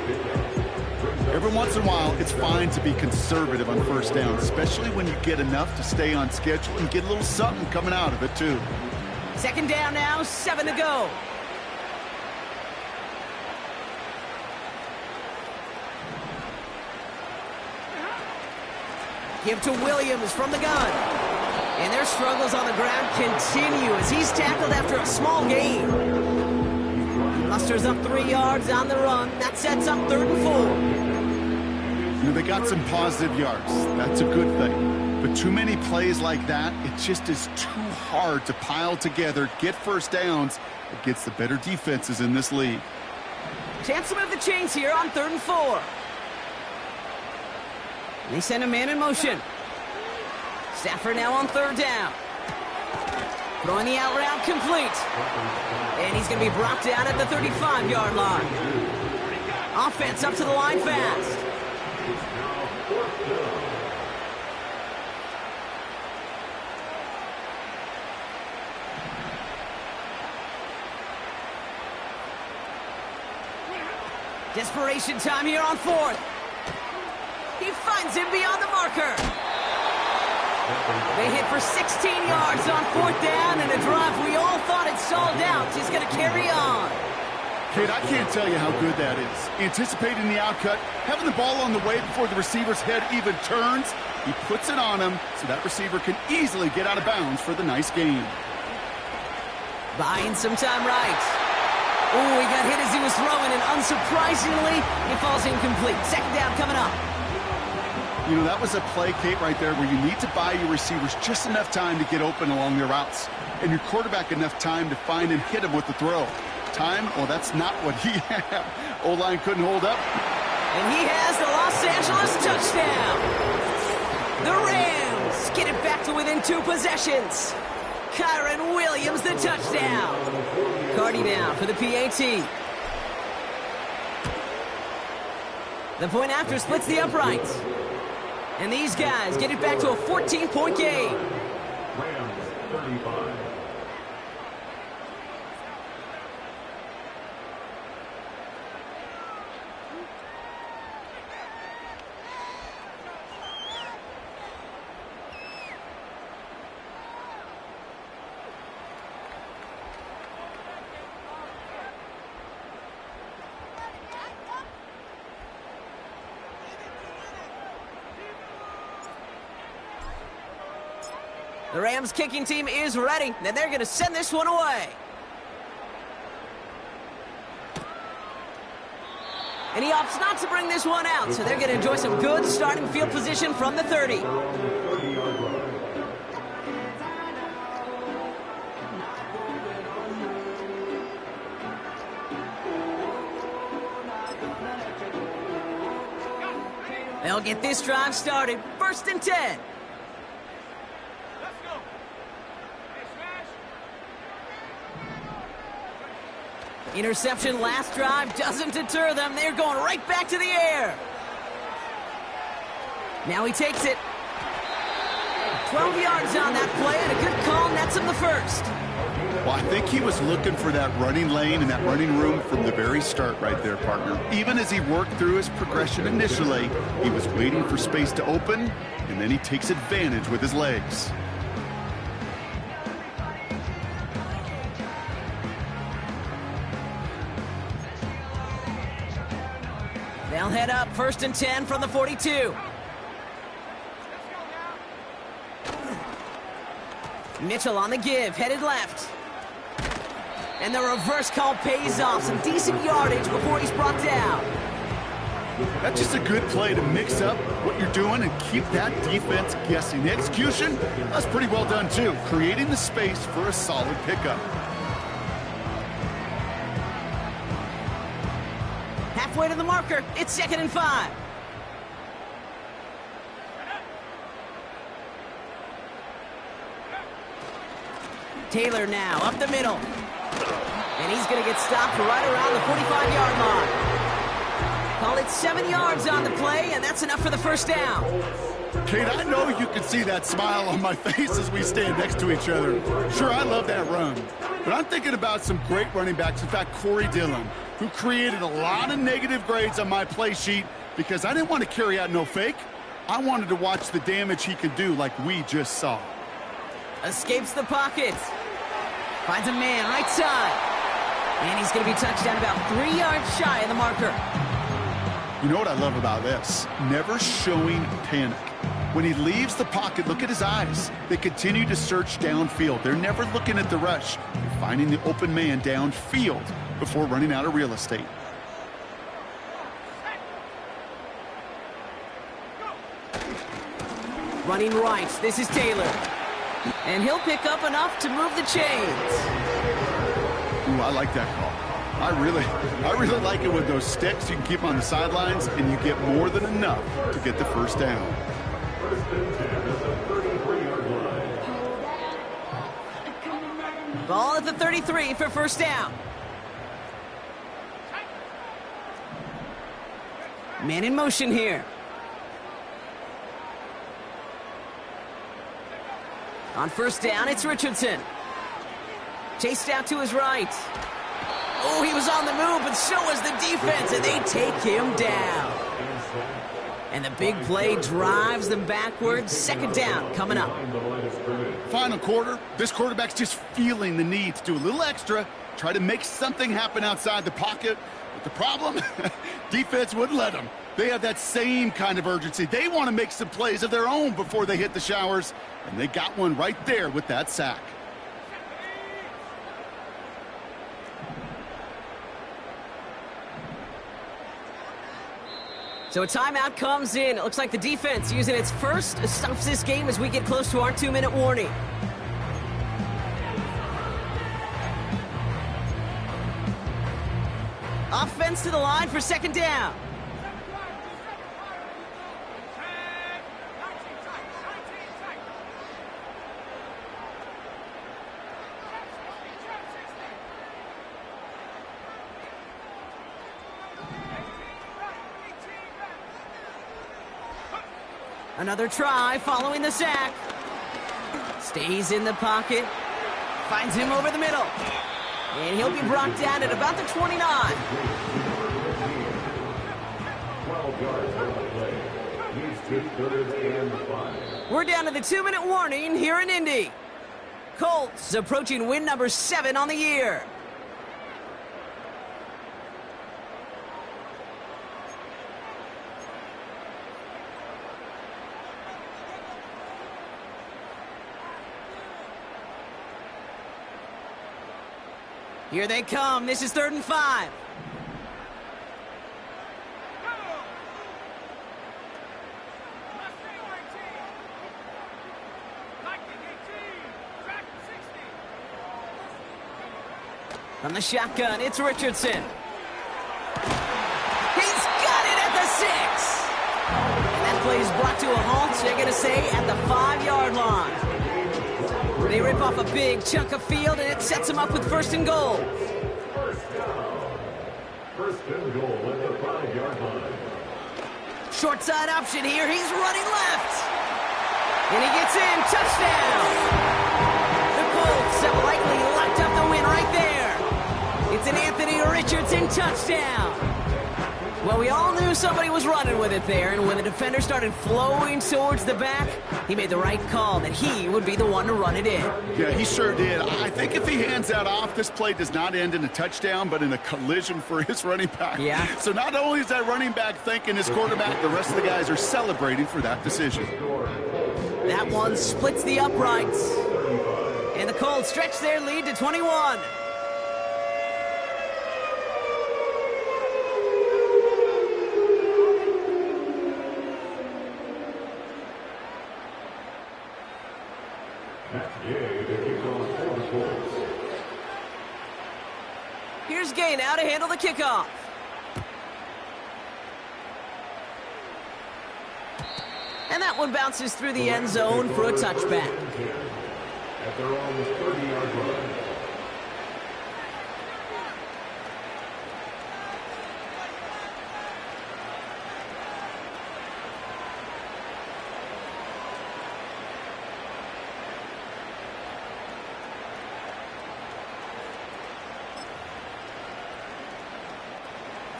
Every once in a while, it's fine to be conservative on 1st down, especially when you get enough to stay on schedule and get a little something coming out of it, too. 2nd down now, 7 to go. Give to Williams from the gun. And their struggles on the ground continue as he's tackled after a small gain. Musters up 3 yards on the run. That sets up 3rd and 4. You know, they got some positive yards. That's a good thing. But too many plays like that, it just is too hard to pile together, get 1st downs against the better defenses in this league. Chance to move the chains here on 3rd and 4. And they send a man in motion. Stafford now on 3rd down. Throwing the out route complete. And he's going to be brought down at the 35-yard line. Offense up to the line fast. Desperation time here on 4th. He finds him beyond the marker. They hit for 16 yards on 4th down, and a drive we all thought had stalled out is going to carry on. Kate, I can't tell you how good that is. Anticipating the outcut, having the ball on the way before the receiver's head even turns. He puts it on him so that receiver can easily get out of bounds for the nice gain. Buying some time right. Oh, he got hit as he was throwing, and unsurprisingly, he falls incomplete. Second down coming up. You know, that was a play, Kate, right there where you need to buy your receivers just enough time to get open along their routes, and your quarterback enough time to find and hit him with the throw. Time? Well, that's not what he had. O-line couldn't hold up. And he has the Los Angeles touchdown. The Rams get it back to within 2 possessions. Kyron Williams, the touchdown. Cardi down for the PAT. The point after splits the uprights. And these guys get it back to a 14-point game. Rams 35. The Rams kicking team is ready, and they're going to send this one away. And he opts not to bring this one out, so they're going to enjoy some good starting field position from the 30. They'll get this drive started. 1st and 10. Interception last drive doesn't deter them. They're going right back to the air. Now he takes it. 12 yards on that play, and a good call nets him the first. Well, I think he was looking for that running lane and that running room from the very start right there, partner. Even as he worked through his progression initially, he was waiting for space to open, and then he takes advantage with his legs. They'll head up 1st and 10 from the 42. Mitchell on the give, headed left. And the reverse call pays off. Some decent yardage before he's brought down. That's just a good play to mix up what you're doing and keep that defense guessing. The execution, that's pretty well done too. Creating the space for a solid pickup. Halfway to the marker, it's 2nd and 5. Taylor now up the middle. And he's going to get stopped right around the 45-yard line. Call it 7 yards on the play, and that's enough for the first down. Kate, I know you can see that smile on my face as we stand next to each other. Sure, I love that run. But I'm thinking about some great running backs. In fact, Corey Dillon, who created a lot of negative grades on my play sheet because I didn't want to carry out no fake. I wanted to watch the damage he could do like we just saw. Escapes the pocket. Finds a man right side. And he's going to be touched down about 3 yards shy of the marker. You know what I love about this? Never showing panic. When he leaves the pocket, look at his eyes. They continue to search downfield. They're never looking at the rush. They're finding the open man downfield before running out of real estate. Running right, this is Taylor. And he'll pick up enough to move the chains. Ooh, I like that call. I really like it with those sticks. You can keep them on the sidelines, and you get more than enough to get the first down. Ball at the 33 for first down. Man in motion here. On first down, it's Richardson. Chased out to his right. Oh, he was on the move, but so was the defense, and they take him down. And the big play drives them backwards. Second down coming up. Final quarter, this quarterback's just feeling the need to do a little extra, try to make something happen outside the pocket. But the problem, defense wouldn't let them. They have that same kind of urgency. They want to make some plays of their own before they hit the showers, and they got one right there with that sack. So a timeout comes in. It looks like the defense using its first stops this game as we get close to our 2-minute warning. Offense to the line for second down. Another try following the sack. Stays in the pocket. Finds him over the middle. And he'll be brought down at about the 29. 12 yards on the play. Needs to third and 5. We're down to the 2-minute warning here in Indy. Colts approaching win number 7 on the year. Here they come. This is 3rd and 5. From the shotgun, it's Richardson. He's got it at the 6. And that play is brought to a halt, they're going to say, at the 5-yard line. They rip off a big chunk of field, and it sets them up with 1st and goal. First and goal at the 5-yard line. Short side option here. He's running left. And he gets in. Touchdown. The Colts have likely locked up the win right there. It's an Anthony Richardson touchdown. Well, we all knew somebody was running with it there, and when the defender started flowing towards the back, he made the right call that he would be the one to run it in. Yeah, he sure did. I think if he hands that off, this play does not end in a touchdown, but in a collision for his running back. Yeah. So not only is that running back thanking his quarterback, the rest of the guys are celebrating for that decision. That one splits the uprights. And the Colts stretch their lead to 21. Here's Gay now to handle the kickoff. And that one bounces through the end zone for a touchback. At their own 30-yard line.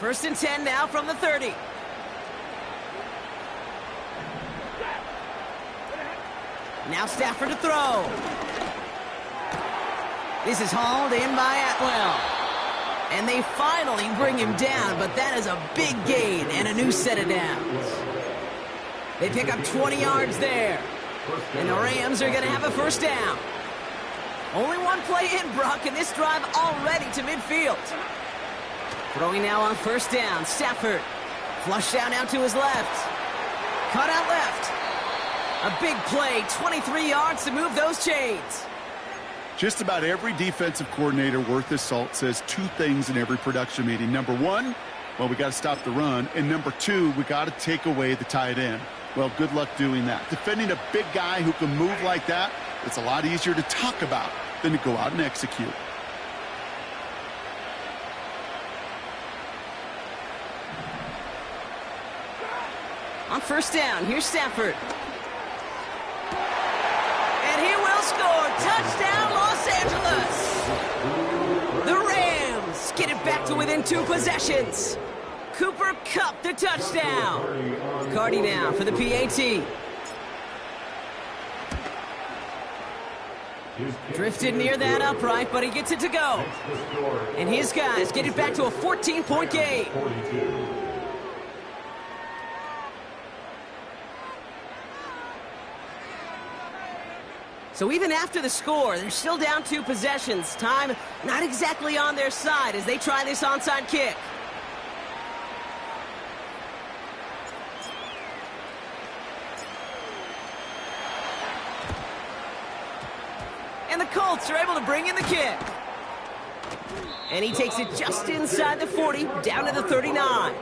First and 10 now from the 30. Now Stafford to throw. This is hauled in by Atwell. And they finally bring him down, but that is a big gain and a new set of downs. They pick up 20 yards there. And the Rams are going to have a first down. Only one play in, Brock, and this drive already to midfield. Throwing now on first down, Stafford. Flushed down now to his left. Cut out left. A big play, 23 yards to move those chains. Just about every defensive coordinator worth his salt says two things in every production meeting. Number one, well, we got to stop the run. And number two, we got to take away the tight end. Well, good luck doing that. Defending a big guy who can move like that, it's a lot easier to talk about than to go out and execute. On first down, here's Stafford. And he will score. Touchdown, Los Angeles. The Rams get it back to within 2 possessions. Cooper Kupp the touchdown. Cardi now for the PAT. Drifted near that upright, but he gets it to go. And his guys get it back to a 14-point game. So even after the score, they're still down 2 possessions. Time not exactly on their side as they try this onside kick. And the Colts are able to bring in the kick. And he takes it just inside the 40, down to the 39.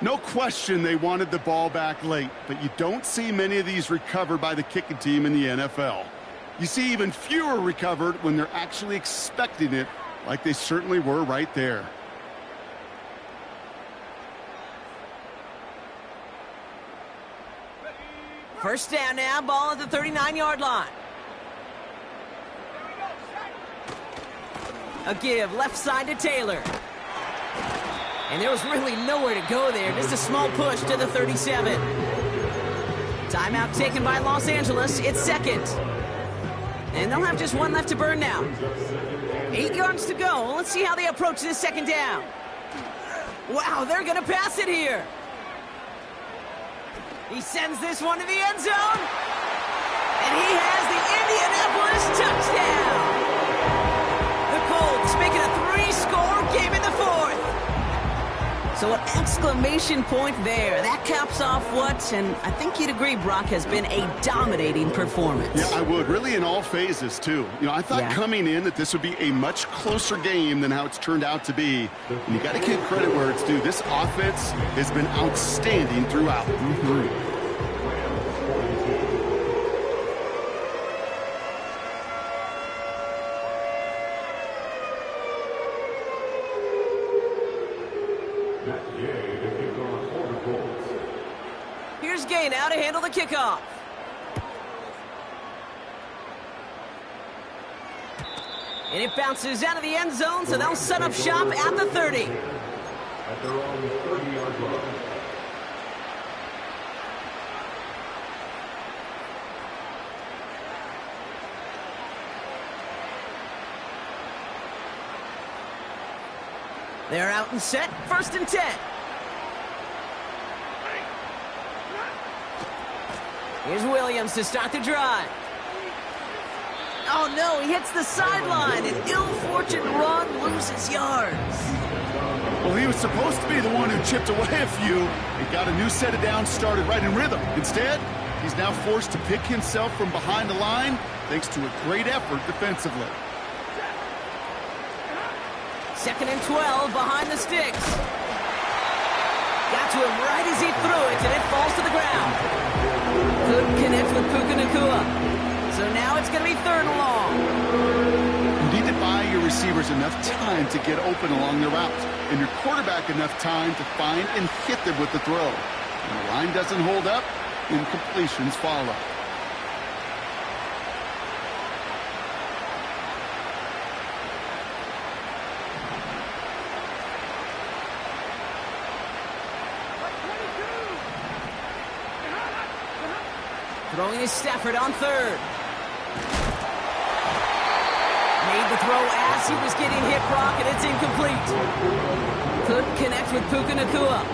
No question they wanted the ball back late, but you don't see many of these recovered by the kicking team in the NFL. You see even fewer recovered when they're actually expecting it, like they certainly were right there. First down now, ball at the 39-yard line. A give, left side to Taylor. And there was really nowhere to go there. Just a small push to the 37. Timeout taken by Los Angeles. It's second. And they'll have just 1 left to burn now. 8 yards to go. Let's see how they approach this second down. Wow, they're going to pass it here. He sends this one to the end zone. And he has the Indianapolis touchdown. The Colts make it a 3-score game in the 4th. So an exclamation point there. That caps off what, and I think you'd agree, Brock, has been a dominating performance. Yeah, I would. Really in all phases, too. You know, I thought coming in that this would be a much closer game than how it's turned out to be. And you got to give credit where it's due. This offense has been outstanding throughout. Here's Gay now to handle the kickoff. And it bounces out of the end zone, so they'll set up shop at the 30. At their own 30-yard line. They're out and set, 1st and 10. Here's Williams to start the drive. Oh no, he hits the sideline. An ill-fortuned run loses yards. Well, he was supposed to be the one who chipped away a few and got a new set of downs started right in rhythm. Instead, he's now forced to pick himself from behind the line thanks to a great effort defensively. 2nd and 12 behind the sticks. Got to him right as he threw it, and it falls to the ground. Couldn't connect with Puka Nacua. So now it's going to be 3rd and long. You need to buy your receivers enough time to get open along the route, and your quarterback enough time to find and hit them with the throw. When the line doesn't hold up, incompletions follow. Throwing is Stafford on 3rd. Made the throw as he was getting hit, Brock, and it's incomplete. Couldn't connect with Puka Nacua.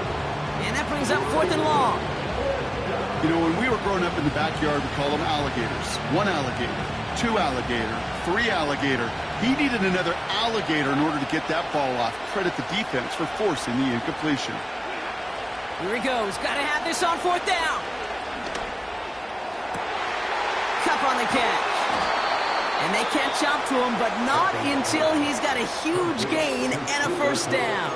And that brings up 4th and long. You know, when we were growing up in the backyard, we call them alligators. 1 alligator, 2 alligator, 3 alligator. He needed another alligator in order to get that ball off. Credit the defense for forcing the incompletion. Here he goes. Got to have this on 4th down. Kupp on the catch. And they catch up to him, but not until he's got a huge gain and a 1st down.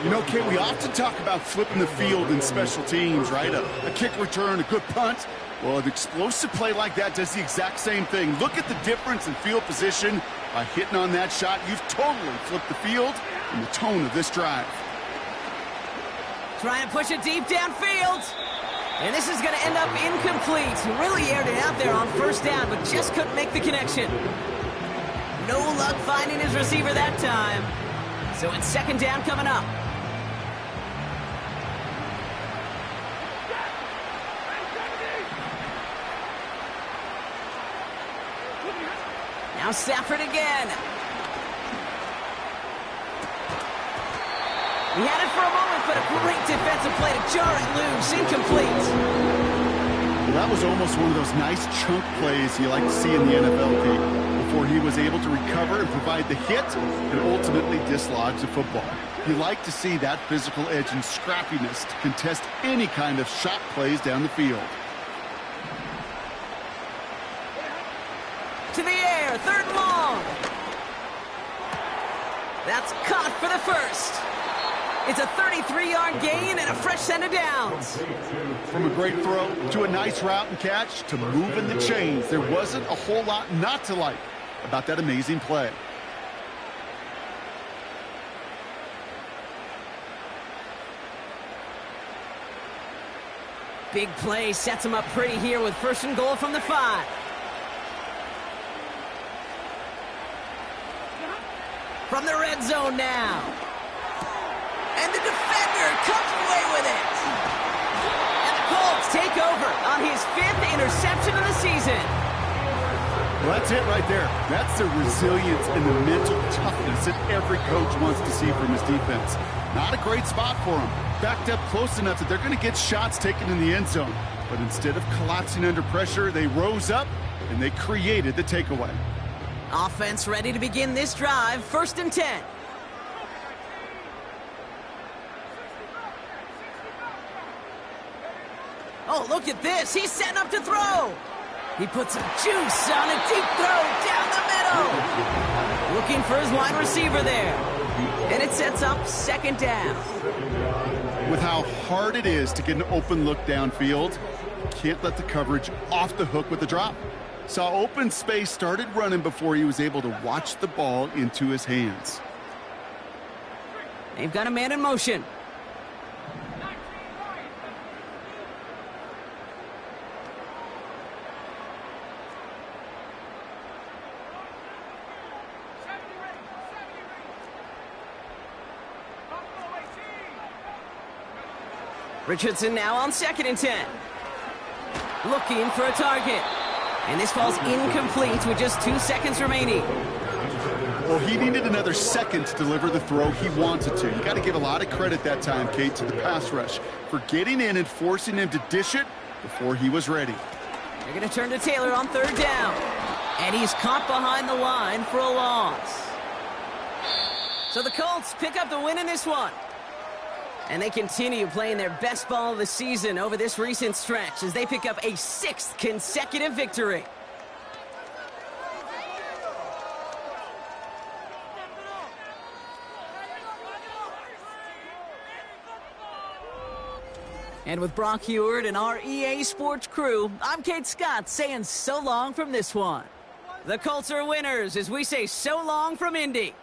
You know, Kate, we often talk about flipping the field in special teams, right? A kick return, a good punt. Well, an explosive play like that does the exact same thing. Look at the difference in field position. By hitting on that shot, you've totally flipped the field and the tone of this drive. Trying to push it deep downfield. And this is going to end up incomplete. He really aired it out there on 1st down, but just couldn't make the connection. No luck finding his receiver that time. So it's 2nd down coming up. Now Stafford again. He had it for a moment, but a great defensive play to jar it loose. Incomplete. Well, that was almost one of those nice chunk plays you like to see in the NFL, Kate, before he was able to recover and provide the hit and ultimately dislodge the football. You like to see that physical edge and scrappiness to contest any kind of shot plays down the field. To the air, 3rd and long. That's caught for the first. It's a 33-yard gain and a fresh set of downs. From a great throw to a nice route and catch to moving the chains, there wasn't a whole lot not to like about that amazing play. Big play sets him up pretty here with 1st and goal from the 5. From the red zone now. And the defender comes away with it. And the Colts take over on his 5th interception of the season. Well, that's it right there. That's the resilience and the mental toughness that every coach wants to see from his defense. Not a great spot for him. Backed up close enough that they're going to get shots taken in the end zone. But instead of collapsing under pressure, they rose up and they created the takeaway. Offense ready to begin this drive. 1st and 10. Oh, look at this. He's setting up to throw. He puts some juice on a deep throw down the middle. Looking for his wide receiver there. And it sets up 2nd down. With how hard it is to get an open look downfield, you can't let the coverage off the hook with the drop. Saw open space, started running before he was able to watch the ball into his hands. They've got a man in motion. Richardson now on 2nd and 10. Looking for a target. And this falls incomplete with just 2 seconds remaining. Well, he needed another second to deliver the throw he wanted to. You got to give a lot of credit that time, Kate, to the pass rush for getting in and forcing him to dish it before he was ready. They're going to turn to Taylor on 3rd down. And he's caught behind the line for a loss. So the Colts pick up the win in this one. And they continue playing their best ball of the season over this recent stretch as they pick up a 6th consecutive victory. And with Brock Heward and our EA Sports crew, I'm Kate Scott saying so long from this one. The Colts are winners as we say so long from Indy.